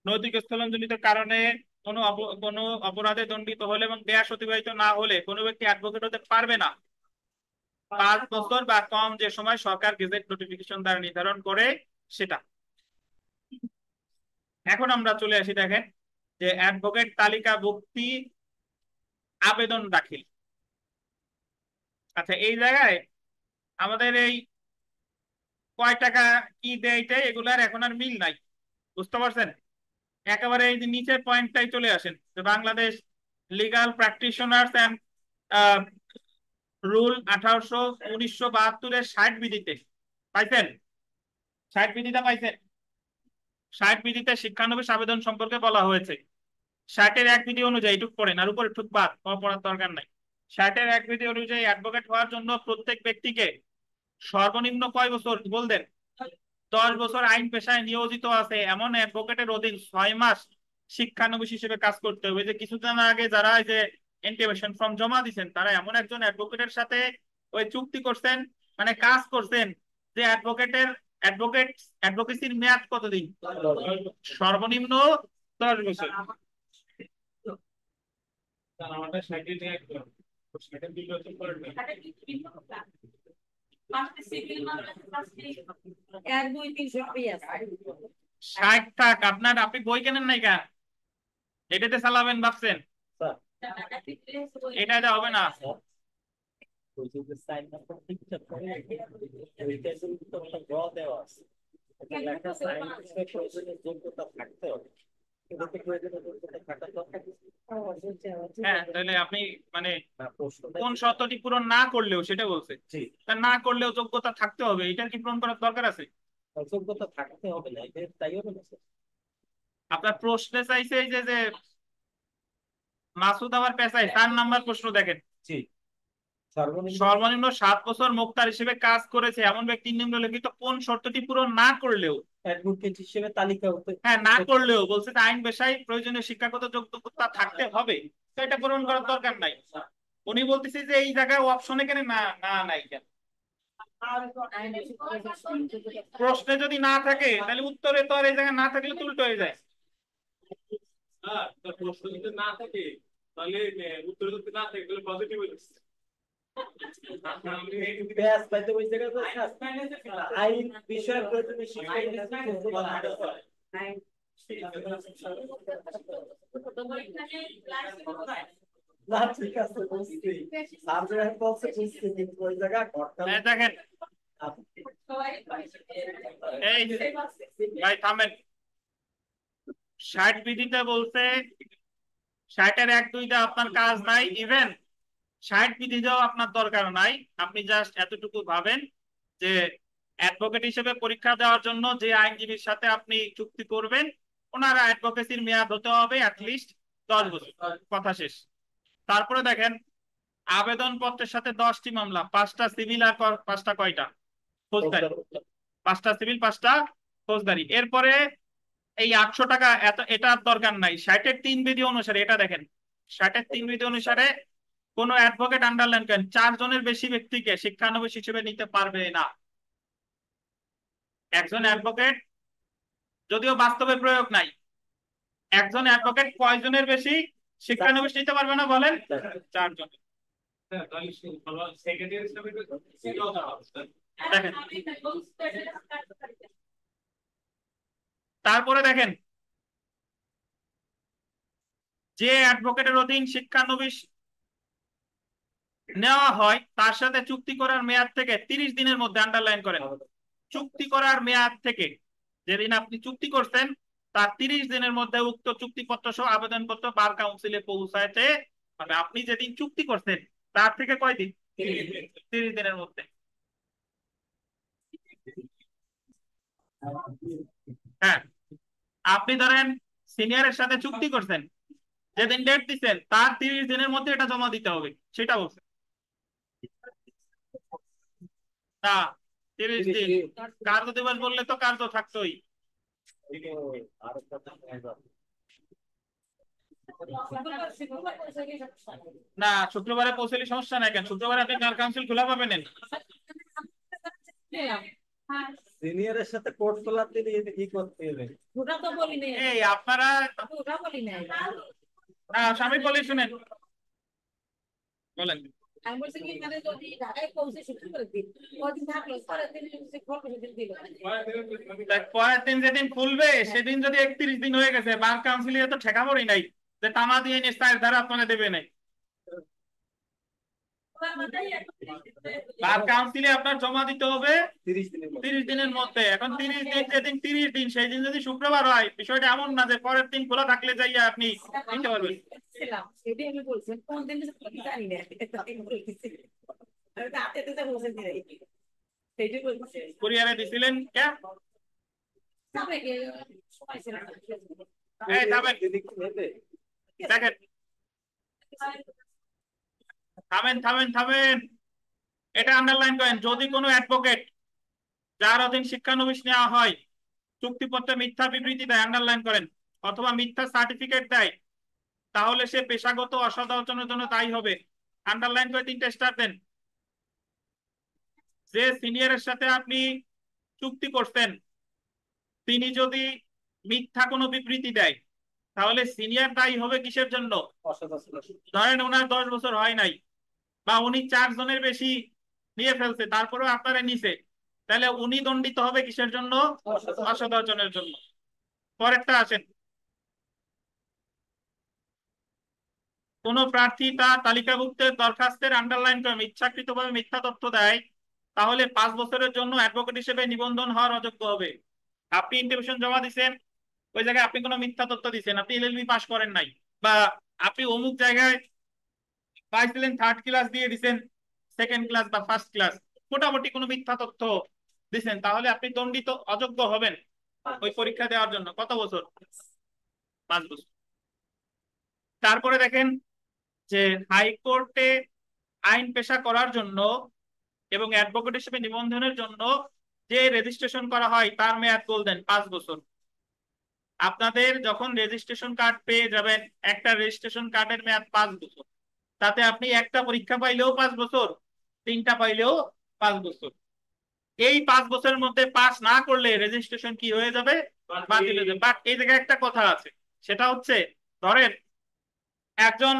নৈতিক স্থলনজনিত কারণে কোনো অপরাধে দণ্ডিত হলে এবং 1.5 বছর অতিবাহিত না হলে কোনো ব্যক্তি অ্যাডভোকেট হতে পারবে না 5 বছর বা কম যে সময় সরকার গেজেট নোটিফিকেশন দ্বারা নির্ধারণ করে সেটা। এখন আমরা চলে আসি দেখেন, যে অ্যাডভোকেট তালিকাভুক্তি আবেদন দাখিল। আচ্ছা এই জায়গায় আমাদের এই কয় টাকা কি দেয় এগুলার এখন আর মিল নাই, বুঝতে পারছেন? একেবারে এই যে নিচের পয়েন্টটাই চলে আসেন, যে Bangladesh legal practitioners and rule 1972-এর 60 বিধিতে পাইছেন? 60 বিধিটা পাইছেন? 60 বিধিতে শিক্ষানবিশ আবেদন সম্পর্কে বলা হয়েছে। 60-এর 1 বিধি অনুযায়ী এটুক পড়েন, আর উপরে ঠুক বাদ, পড়ার দরকার নাই। 60-এর 1 বিধি অনুযায়ী অ্যাডভোকেট হওয়ার জন্য প্রত্যেক ব্যক্তিকে সর্বনিম্ন কয় বছর বলতেন? 10 বছর আইন পেশায় নিয়োজিত আছে এমন অ্যাডভোকেটের অধীন 6 মাস শিক্ষানবিশ হিসেবে কাজ করতে হবে। যে কিছুদিন আগে যারা যে ইন্টিমেশন ফর্ম জমা দিচ্ছেন তারা এমন একজন অ্যাডভোকেটের সাথে ওই চুক্তি করছেন, মানে কাজ করছেন, যে অ্যাডভোকেসির মেয়াদ কতদিন? সর্বনিম্ন 10 বছর। আমাদের 60 নিয়ে 60 টাকা আপনার, আপনি বই কেনেন নাই কেন? এটাতে চালাবেন ভাবছেন? এটাতে হবে না। ওই যে সাইন নাম্বার ঠিকঠাক করে ওইটা যদি তোমার ড্র দেওয়া আছে এটা লেখা সাইন হিসেবে প্রয়োজনীয় যোগ্যতা থাকতে হবে। এটাতে প্রয়োজনীয় যোগ্যতা থাকার দরকার হ্যাঁ, তাহলে আপনি মানে না প্রশ্নটা কোন শর্তটি পূরণ না করলেও সেটা বলছে, জি তা না করলেও যোগ্যতা থাকতে হবে, এটা কি পূরণ করার দরকার আছে? যোগ্যতা থাকতে হবে না এটা তাই হবে না স্যার। আপনার প্রশ্নে চাইছে এই যে মাসুদ আবার পেশায় 4 নাম্বার প্রশ্ন দেখেন। জি সর্বনিম্ন সর্বনিম্ন 7 বছর মুক্তার হিসেবে কাজ করেছে এমন ব্যক্তি নিম্নলিখিত কোন শর্তটি পূরণ না করলেও, অ্যাডভোকেট হিসেবে তালিকাভুক্ত হ্যাঁ না করলেও বলছে যে আইন পেশায় প্রয়োজনীয় শিক্ষাগত যোগ্যতা থাকতে হবে, তো এটা পূরণ করার দরকার নাই। উনি বলতেছে যে এই জায়গায় অপশনে কেন না না নাই কেন? প্রশ্নে যদি না থাকে তাহলে উত্তরে তো আর এই জায়গায় না থাকলে তো উল্টো হয়ে যায়। হ্যাঁ, তো প্রশ্ন যদি না থাকে তাহলে উত্তর যদি না থাকে তাহলে পজিটিভ হয়ে যাচ্ছে। ব্যাস পাইতে ওই জায়গায় আইন বিষয়ে প্রয়োজনীয় শিক্ষা না ঠিক আছে বুঝছি আর যে বলছে বুঝছি কিন্তু ওই জায়গা ঘরটা দেখেন এই ভাই থামেন, 60 বিধিতে বলছে 60-এর 1-2 আপনার কাজ নাই, ইভেন 60 বিধিটাও আপনার দরকার নাই। আপনি জাস্ট এতটুকু ভাবেন যে অ্যাডভোকেট হিসেবে পরীক্ষা দেওয়ার জন্য যে আইনজীবীর সাথে আপনি চুক্তি করবেন ওনার অ্যাডভোকেসির মেয়াদ হতে হবে অ্যাটলিস্ট 10 বছর, কথা শেষ। তারপরে দেখেন আবেদন পত্রের সাথে 10টি মামলা, 5টা সিভিল আর 5টা কয়টা ফৌজদারি, 5টা সিভিল 5টা ফৌজদারি। এরপরে এই 800 টাকা এটার দরকার নাই। 60-এর 3 বিধি অনুসারে এটা দেখেন, 60-এর 3 বিধি অনুসারে কোন অ্যাডভোকেট আন্ডারলাইন করেন 4 জনের বেশি ব্যক্তিকে শিক্ষানবিশ হিসেবে নিতে পারবে না। একজন অ্যাডভোকেট, যদিও বাস্তবে প্রয়োগ নাই, একজন অ্যাডভোকেট কয়জনের বেশি শিক্ষানবিশ নিতে পারবে না বলেন? 4 জন। দেখেন তারপরে দেখেন যে অ্যাডভোকেটের অধীন শিক্ষানবিশ নেওয়া হয় তার সাথে চুক্তি করার মেয়াদ থেকে 30 দিনের মধ্যে, আন্ডারলাইন করেন, চুক্তি করার মেয়াদ থেকে যেদিন আপনি চুক্তি করছেন তার 30 দিনের মধ্যে উক্ত চুক্তিপত্র সহ আবেদনপত্র বার কাউন্সিলে পৌঁছাইতে হবে। আপনি যেদিন চুক্তি করছেন তার থেকে কয়দিন? 30 দিনের মধ্যে। হ্যাঁ, আপনি ধরেন সিনিয়রের সাথে চুক্তি করছেন, যেদিন ডেট দিচ্ছেন তার 30 দিনের মধ্যে এটা জমা দিতে হবে, সেটা বলছে না। 30 দিন কার্য দিবস বললে তো কার্য থাকতোই না। শুক্রবারে পৌঁছলে সমস্যা নাই কেন? শুক্রবারে আপনি বার কাউন্সিল খোলা পাবেন। সিনিয়রের সাথে কোর্ট তোলার দিন কি করতে হবে? ওটা তো বলি নাই, এই আপনারা ওটা বলি নাই। স্বামী বলে শুনেন, বলেন। আমি বলছি কি মানে যদি ঢাকায় পৌঁছে শুক্র করে দিন, কদিন থাকলো পরের দিন দিল। পরের দিন যেদিন খুলবে সেদিন যদি 31 দিন হয়ে গেছে, বার কাউন্সিলে তো ঠেকাবরই নাই যে তামা দিয়ে নিয়ে ধারা আপনারা দেবে নাই। বার কাউন্সিলে আপনার জমা দিতে হবে 30 দিনের মধ্যে। এখন 30 দিন যেদিন 30 দিন সেই দিন যদি শুক্রবার হয়, বিষয়টা এমন না যে পরের দিন খোলা থাকলে যাইয়া আপনি নিতে পারবেন। সেটাই আমি বলছি কোন দিন জানি না, হাতে তো বসে দিই সেইটাই বলছি। কুরিয়ারে দিছিলেন কে? সময় ছিল না। এই থামেন, দেখেন থামেন, এটা আন্ডারলাইন করেন। যদি কোনো অ্যাডভোকেট যার অধীন শিক্ষানবিশ নেওয়া হয় চুক্তিপত্রে মিথ্যা বিবৃতি দেয়, আন্ডারলাইন করেন, অথবা মিথ্যা সার্টিফিকেট দেয়, তাহলে সে পেশাগত অসদাচরণের জন্য দায়ী হবে। আন্ডারলাইন করে 3টে স্টার দেন। যে সিনিয়রের সাথে আপনি চুক্তি করছেন তিনি যদি মিথ্যা কোনো বিবৃতি দেয় তাহলে সিনিয়র দায়ী হবে কিসের জন্য? ধরেন ওনার 10 বছর হয় নাই বা উনি 4 জনের বেশি নিয়ে ফেলছে তারপরেও আপনারা নিছে, তাহলে উনি দণ্ডিত হবে কিসের জন্য? অসদাচরণের জন্য। পরেরটা আসেন, কোন প্রার্থী তার তালিকাভুক্তের দরখাস্তের আন্ডারলাইন করে ইচ্ছাকৃতভাবে মিথ্যা তথ্য দেয়, তাহলে 5 বছরের জন্য অ্যাডভোকেট হিসেবে নিবন্ধন হওয়ার অযোগ্য হবে। আপনি ইন্টিমেশন জমা দিচ্ছেন, ওই জায়গায় আপনি কোনো মিথ্যা তথ্য দিচ্ছেন, আপনি এলএলবি পাস করেন নাই, বা আপনি অমুক জায়গায় পাইছিলেন 3rd ক্লাস দিয়ে দিচ্ছেন 2nd ক্লাস বা 1st ক্লাস, মোটামুটি কোনো মিথ্যা তথ্য দিচ্ছেন, তাহলে আপনি দণ্ডিত, অযোগ্য হবেন ওই পরীক্ষা দেওয়ার জন্য। কত বছর? 5 বছর। তারপরে দেখেন যে হাইকোর্টে আইন পেশা করার জন্য এবং অ্যাডভোকেট হিসেবে নিবন্ধনের জন্য যে রেজিস্ট্রেশন করা হয় তার মেয়াদ বলতেন 5 বছর। আপনাদের যখন রেজিস্ট্রেশন কার্ড পেয়ে যাবেন, একটা রেজিস্ট্রেশন কার্ডের মেয়াদ 5 বছর, তাতে আপনি একটা পরীক্ষা পাইলেও 5 বছর, 3টা পাইলেও 5 বছর। এই 5 বছরের মধ্যে পাস না করলে রেজিস্ট্রেশন কি হয়ে যাবে? বাতিল হয়ে যাবে। বাট এই জায়গায় একটা কথা আছে, সেটা হচ্ছে ধরেন একজন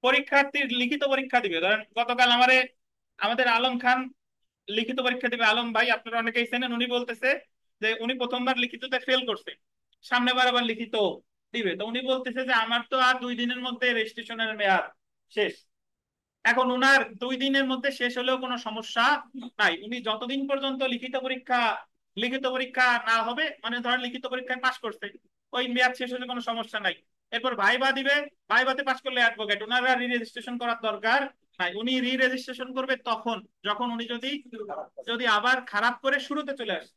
পরীক্ষার্থীর লিখিত পরীক্ষা দিবে, ধরেন গতকাল আমাদের আলম খান লিখিত পরীক্ষা দিবে। আলম ভাই আপনারা অনেকেই চেনেন, উনি বলতেছে যে উনি প্রথমবার লিখিততে ফেল করছে, সামনেবার আবার লিখিত দিবে। তো উনি বলতেছে যে আমার তো আর 2 দিনের মধ্যে রেজিস্ট্রেশনের মেয়াদ শেষ। এখন উনার 2 দিনের মধ্যে শেষ হলেও কোনো সমস্যা নাই, উনি যতদিন পর্যন্ত লিখিত পরীক্ষা না হবে, মানে ধরেন লিখিত পরীক্ষায় পাশ করছে, ওই মেয়াদ শেষ হলে কোনো সমস্যা নাই। এরপর ভাইবা দিবে, ভাইবাতে পাশ করলে অ্যাডভোকেট, ওনারা রি রেজিস্ট্রেশন করার দরকার নাই। উনি রি রেজিস্ট্রেশন করবে তখন যখন উনি যদি আবার খারাপ করে শুরুতে চলে আসে,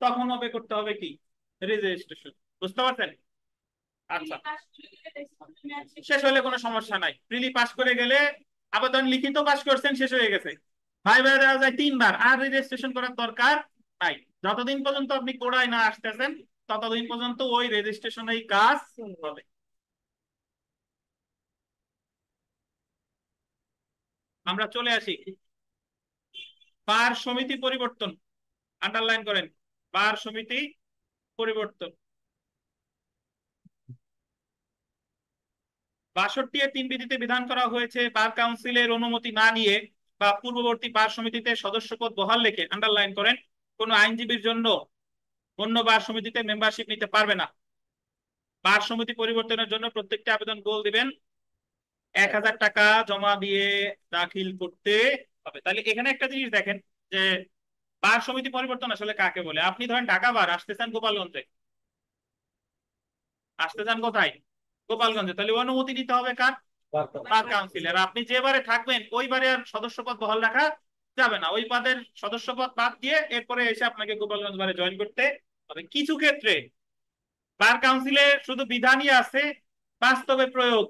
তখন হবে করতে হবে কি রি রেজিস্ট্রেশন। বুঝতে পারছেন? আচ্ছা, শেষ হলে কোনো সমস্যা নাই। প্রিলি পাস করে গেলে আবেদন লিখিত পাস করছেন, শেষ হয়ে গেছে, ভাইবা দেওয়া যায় 3 বার, আর রেজিস্ট্রেশন করার দরকার নাই। যতদিন পর্যন্ত আপনি কোড়ায় না আসতেছেন ততদিন পর্যন্ত ওই রেজিস্ট্রেশনের কাজ হবে। আমরা চলে আসি বার সমিতি পরিবর্তন, আন্ডারলাইন করেন বার সমিতি পরিবর্তন। 62-3 বিধিতে বিধান করা হয়েছে বার কাউন্সিলের অনুমতি না নিয়ে বা পূর্ববর্তী বার সমিতিতে সদস্যপদ বহাল রেখে, আন্ডারলাইন করেন, কোন আইনজীবীর জন্য অন্য বার সমিতিতে মেম্বারশিপ নিতে পারবে না। বার সমিতি পরিবর্তনের জন্য প্রত্যেকটি আবেদন গোল দিবেন 1000 টাকা জমা দিয়ে দাখিল করতে হবে। তাহলে এখানে একটা জিনিস দেখেন যে বার সমিতি পরিবর্তন আসলে কাকে বলে। আপনি ধরেন ঢাকা বার আসতে চান গোপালগঞ্জে, আসতে চান কোথায়? গোপালগঞ্জে, তাহলে অনুমতি নিতে হবে কার? বার কাউন্সিলর। আপনি যে বারে থাকবেন ওই বারে আর সদস্যপদ বহাল রাখা যাবে না, ওই পদের সদস্যপদ বাদ দিয়ে এরপরে এসে আপনাকে গোপালগঞ্জ বারে জয়েন করতে হবে। কিছু ক্ষেত্রে বার কাউন্সিলের শুধু বিধানই আছে, বাস্তবে প্রয়োগ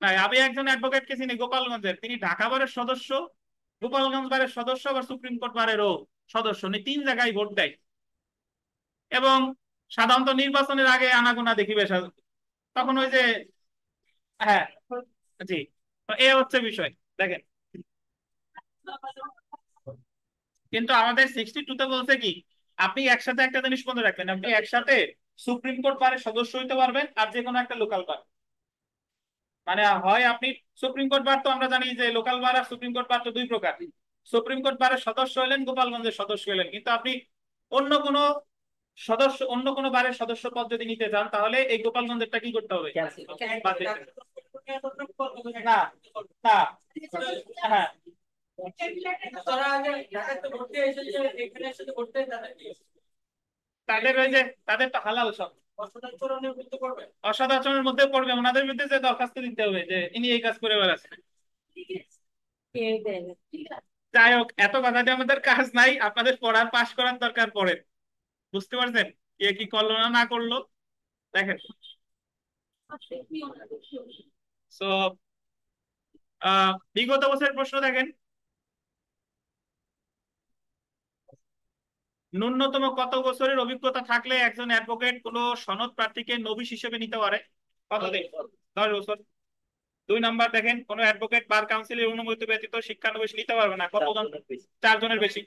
নাই। আমি একজন অ্যাডভোকেটকে চিনি গোপালগঞ্জের, তিনি ঢাকা বারের সদস্য, গোপালগঞ্জ বারের সদস্য, আবার সুপ্রিম কোর্ট বারেরও সদস্য, উনি 3 জায়গায় ভোট দেয় এবং সাধারণত নির্বাচনের আগে আনাগোনা দেখি বেশ, তখন ওই যে হ্যাঁ জি, তো এ হচ্ছে বিষয় দেখেন। কিন্তু আমাদের 62-তে বলছে কি, আপনি একসাথে একটা জিনিস মনে রাখবেন, আপনি একসাথে সুপ্রিম কোর্ট বারের সদস্য হইতে পারবেন আর যে কোনো একটা লোকাল বার, মানে হয় আপনি সুপ্রিম কোর্ট বার তো আমরা জানি যে লোকাল বার আর সুপ্রিম কোর্ট বার তো 2 প্রকার। সুপ্রিম কোর্ট বারের সদস্য হলেন, গোপালগঞ্জের সদস্য হলেন, কিন্তু আপনি অন্য কোনো বারের সদস্য পদ যদি নিতে চান তাহলে এই গোপালগঞ্জেরটা কি করতে হবে? বাদ দিতে হবে। না না, হ্যাঁ তারা আগে ঢাকাতে ভর্তি এসেছে, এখানে এসে ভর্তি তাদের কি তাদের ওই যে তাদের তো হালাল সব অসদাচরণের মধ্যে পড়বে? অসদাচরণের মধ্যে পড়বে, ওনাদের বিরুদ্ধে যে দরখাস্ত দিতে হবে যে ইনি এই কাজ করে বেড়াচ্ছেন। যাই হোক, এত কথা দিয়ে আমাদের কাজ নাই, আপনাদের পড়ার পাশ করার দরকার পড়ে। বুঝতে পারছেন কে কি করলো না না করলো? দেখেন সো বিগত বছরের প্রশ্ন দেখেন, ন্যূনতম কত বছরের অভিজ্ঞতা থাকলে একজন অ্যাডভোকেট কোনো সনদ প্রার্থীকে নবিশ হিসেবে নিতে পারে? কতদিন? 10 বছর। 2 নাম্বার দেখেন, কোন অ্যাডভোকেট বার কাউন্সিলের অনুমতি ব্যতীত শিক্ষানবিশ নিতে পারবে না। কতজন? 4 জনের বেশি।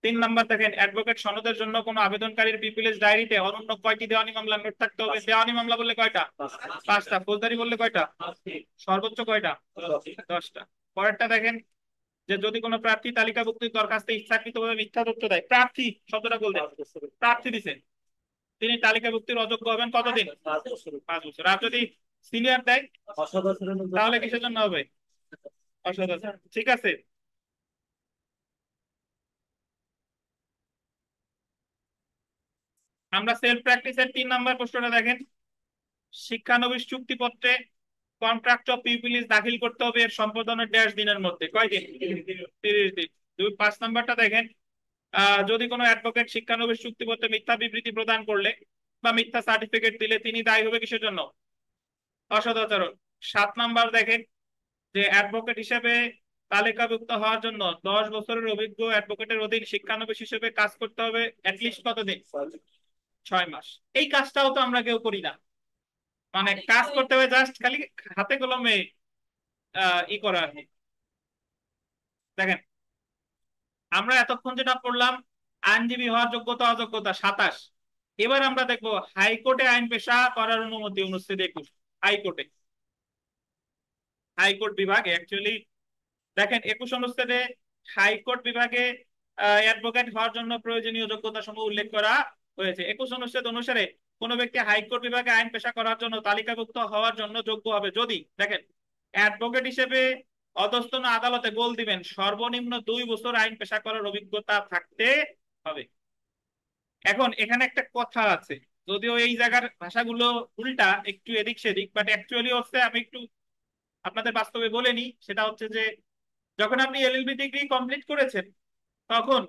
3 নাম্বার দেখেন, অ্যাডভোকেট সনদের জন্য কোন আবেদনকারীর পিপিএস ডায়েরিতে অনন্য কয়টি দেওয়ানি মামলা নোট থাকতে হবে? দেওয়ানি মামলা বললে কয়টা? 5টা। ফৌজদারি বললে কয়টা? সর্বোচ্চ কয়টা? 10টা। পরেরটা দেখেন যে যদি কোনো প্রার্থী তালিকাভুক্তির দরখাস্তে ইচ্ছাকৃতভাবে মিথ্যা তথ্য দেয়, প্রার্থী শব্দটা বলতে প্রার্থী দিছে, তিনি তালিকাভুক্তির অযোগ্য হবেন কতদিন? 5 বছর। আর যদি সিনিয়র দেয়, তাহলে কিসের জন্য হবে? অসদাচরণ। ঠিক আছে, আমরা সেলফ প্র্যাকটিসের 3 নম্বর প্রশ্নটা দেখেন। শিক্ষানবিশ চুক্তিপত্রে কন্ট্রাক্ট অফ পিউপিলিজ দাখিল করতে হবে এর সম্পাদনের ড্যাশ দিনের মধ্যে। কয়দিন? 30 দিন। 5 নম্বরটা দেখেন, যদি কোনো অ্যাডভোকেট শিক্ষানবিশ চুক্তিপত্রে মিথ্যা বিবৃতি প্রদান করলে বা মিথ্যা সার্টিফিকেট দিলে তিনি দায়ী হবে কিসের জন্য? অসদাচরণ। 7 নম্বর দেখেন, যে অ্যাডভোকেট হিসেবে তালিকাভুক্ত হওয়ার জন্য 10 বছরের অভিজ্ঞ অ্যাডভোকেটের অধীন শিক্ষানবিশ হিসেবে কাজ করতে হবে অ্যাটলিস্ট কতদিন? 6 মাস। এই কাজটাও তো আমরা কেউ করি না, মানে কাজ করতে হবে জাস্ট খালি হাতে কলমে করা আর কি। দেখেন, আমরা এতক্ষণ যেটা পড়লাম আইনজীবী হওয়ার যোগ্যতা অযোগ্যতা 27। এবার আমরা দেখবো হাইকোর্টে আইন পেশা করার অনুমতি অনুচ্ছেদ 21। হাইকোর্টে, হাইকোর্ট বিভাগে অ্যাকচুয়ালি দেখেন 21 অনুচ্ছেদে হাইকোর্ট বিভাগে অ্যাডভোকেট হওয়ার জন্য প্রয়োজনীয় যোগ্যতা সমূহ উল্লেখ করা হয়েছে। 21 অনুচ্ছেদ অনুসারে কোনো ব্যক্তি হাইকোর্ট বিভাগে আইন পেশা করার জন্য তালিকাভুক্ত হওয়ার জন্য যোগ্য হবে যদি, দেখেন, অ্যাডভোকেট হিসেবে অধস্তন আদালতে গোল দিবেন সর্বনিম্ন 2 বছর আইন পেশা করার অভিজ্ঞতা থাকতে হবে। এখন এখানে একটা কথা আছে, যদিও এই জায়গার ভাষাগুলো উল্টা একটু এদিক সেদিক, বাট অ্যাকচুয়ালি হচ্ছে আমি একটু আপনাদের বাস্তবে বলে নি। সেটা হচ্ছে যে যখন আপনি এলএলবি ডিগ্রি কমপ্লিট করেছেন তখন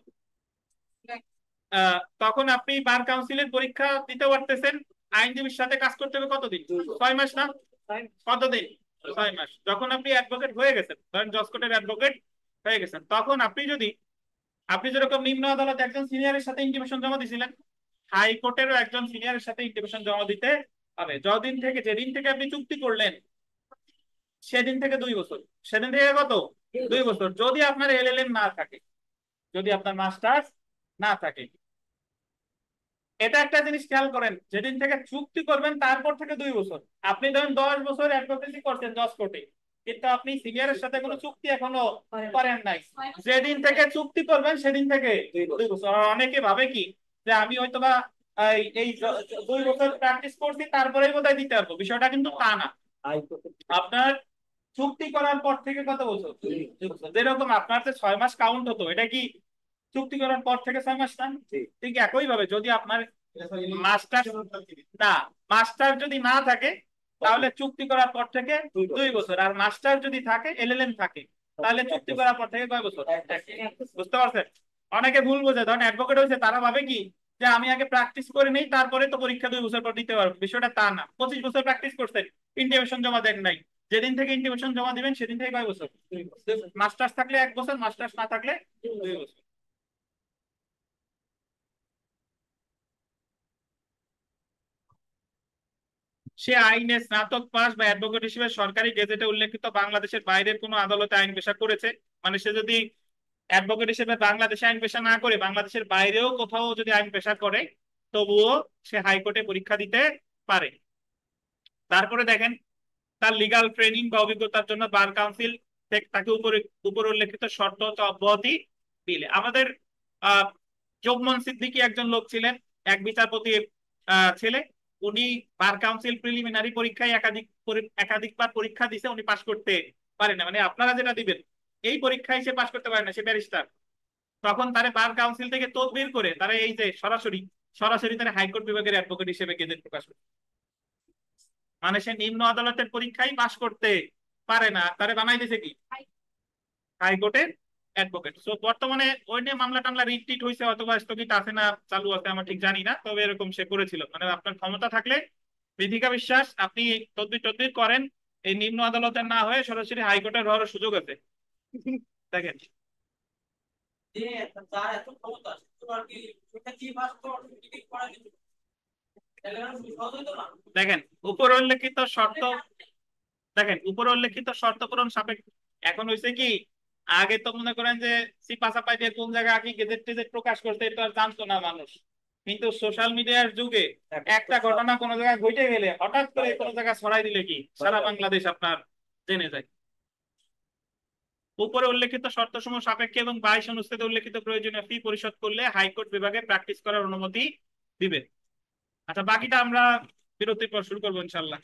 তখন আপনি বার কাউন্সিলের পরীক্ষা দিতে পারতেছেন। আইনজীবীর সাথে কাজ করতে হবে কতদিন? 6 মাস না? কতদিন? 6 মাস। যখন আপনি অ্যাডভোকেট হয়ে গেছেন, ধরেন জজ কোর্টের অ্যাডভোকেট হয়ে গেছেন, তখন আপনি যেরকম নিম্ন আদালতে একজন সিনিয়রের সাথে ইন্টিমেশন জমা দিয়েছিলেন, হাইকোর্টেরও একজন সিনিয়রের সাথে ইন্টিমেশন জমা দিতে হবে। যেদিন থেকে আপনি চুক্তি করলেন সেদিন থেকে 2 বছর। সেদিন থেকে কত? 2 বছর। যদি আপনার এলএলএম না থাকে, যদি আপনার মাস্টার্স না থাকে। এটা একটা জিনিস খেয়াল করেন, যেদিন থেকে চুক্তি করবেন তারপর থেকে 2 বছর। আপনি ধরেন 10 বছর অ্যাডভোকেসি করছেন জজ কোর্টে, কিন্তু আপনি সিনিয়রের সাথে কোনো চুক্তি এখনো করেন নাই। যেদিন থেকে চুক্তি করবেন সেদিন থেকে 2 বছর। অনেকে ভাবে কি যে আমি হয়তোবা এই 2 বছর প্র্যাকটিস করছি তারপরেই বোধহয় দিতে পারবো, বিষয়টা কিন্তু তা না। আপনার চুক্তি করার পর থেকে কত বছর? 2 বছর। যেরকম আপনার যে 6 মাস কাউন্ট হতো, এটা কি চুক্তি করার পর থেকে 6 মাস না? ঠিক একই ভাবে যদি আপনার মাস্টার যদি না থাকে তাহলে চুক্তি করার পর থেকে 2 বছর, আর মাস্টার যদি থাকে এলএলএম থাকে তাহলে চুক্তি করার পর থেকে কয় বছর? বুঝতে পারছেন? অনেকে ভুল বোঝে, ধরেন অ্যাডভোকেট হয়েছে তারা ভাবে কি যে আমি আগে প্র্যাকটিস করে নেই তারপরে তো পরীক্ষা 2 বছর পর দিতে পারবো। বিষয়টা তা না। 25 বছর প্র্যাকটিস করছেন, ইন্টিমেশন জমা দেন নাই, যেদিন থেকে ইন্টিমেশন জমা দিবেন সেদিন থেকে কয় বছর? মাস্টার্স থাকলে 1 বছর, মাস্টার্স না থাকলে 2 বছর। সে আইনে স্নাতক পাস বা অ্যাডভোকেট হিসেবে সরকারি গেজেটে উল্লেখিত বাংলাদেশের বাইরের কোনো আদালতে আইন পেশা করেছে, মানে সে যদি অ্যাডভোকেট হিসেবে বাংলাদেশে আইন পেশা না করে বাংলাদেশের বাইরেও কোথাও যদি আইন পেশা করে তবুও সে হাইকোর্টে পরীক্ষা দিতে পারে। তারপরে দেখেন, তার লিগাল ট্রেনিং বা অভিজ্ঞতার জন্য বার কাউন্সিল তাকে উপর উল্লেখিত শর্ত অব্যাহতি দিলে। আমাদের যোগমন সিদ্দিকী একজন লোক ছিলেন, এক বিচারপতির ছেলে। উনি বার কাউন্সিল প্রিলিমিনারি পরীক্ষায় একাধিকবার পরীক্ষা দিছে, উনি পাশ করতে পারেন না। মানে আপনারা যেটা দিবেন এই পরীক্ষায় সে পাশ করতে পারে না, সে ব্যারিস্টার। তখন তারে বার কাউন্সিল থেকে তদবির করে তারা এই যে সরাসরি তারা হাইকোর্ট বিভাগের অ্যাডভোকেট হিসেবে গেজেট প্রকাশ করে। মানে সে নিম্ন আদালতের পরীক্ষায় পাশ করতে পারে না, তারে বানাই দিয়েছে কি হাইকোর্টের অ্যাডভোকেট। সো বর্তমানে ওই নিয়ে মামলা টামলা রিট হয়েছে, অথবা স্থগিত আছে না চালু আছে আমার ঠিক জানি না, তবে এরকম সে করেছিল। মানে আপনার ক্ষমতা থাকলে, বিধিকা বিশ্বাস, আপনি তদবির করেন, এই নিম্ন আদালতের না হয়ে সরাসরি হাইকোর্টের হওয়ার সুযোগ আছে। দেখেন দেখেন উপর উল্লেখিত শর্ত, পূরণ সাপেক্ষে। এখন হয়েছে কি, আগে তো মনে করেন যে সিপাসাপাই দিয়ে কোন জায়গায় আগে গেজেট টেজেট প্রকাশ করতে এটা আর জানতো না মানুষ, কিন্তু সোশ্যাল মিডিয়ার যুগে একটা ঘটনা কোনো জায়গায় ঘটে গেলে হঠাৎ করে কোনো জায়গায় ছড়াই দিলে কি সারা বাংলাদেশ আপনার জেনে যায়। উপরে উল্লেখিত শর্তসমূহ সাপেক্ষে এবং 22 অনুচ্ছেদে উল্লেখিত প্রয়োজনীয় ফি পরিশোধ করলে হাইকোর্ট বিভাগে প্র্যাকটিস করার অনুমতি দিবে। আচ্ছা, বাকিটা আমরা বিরতির পর শুরু করবো ইনশাল্লাহ।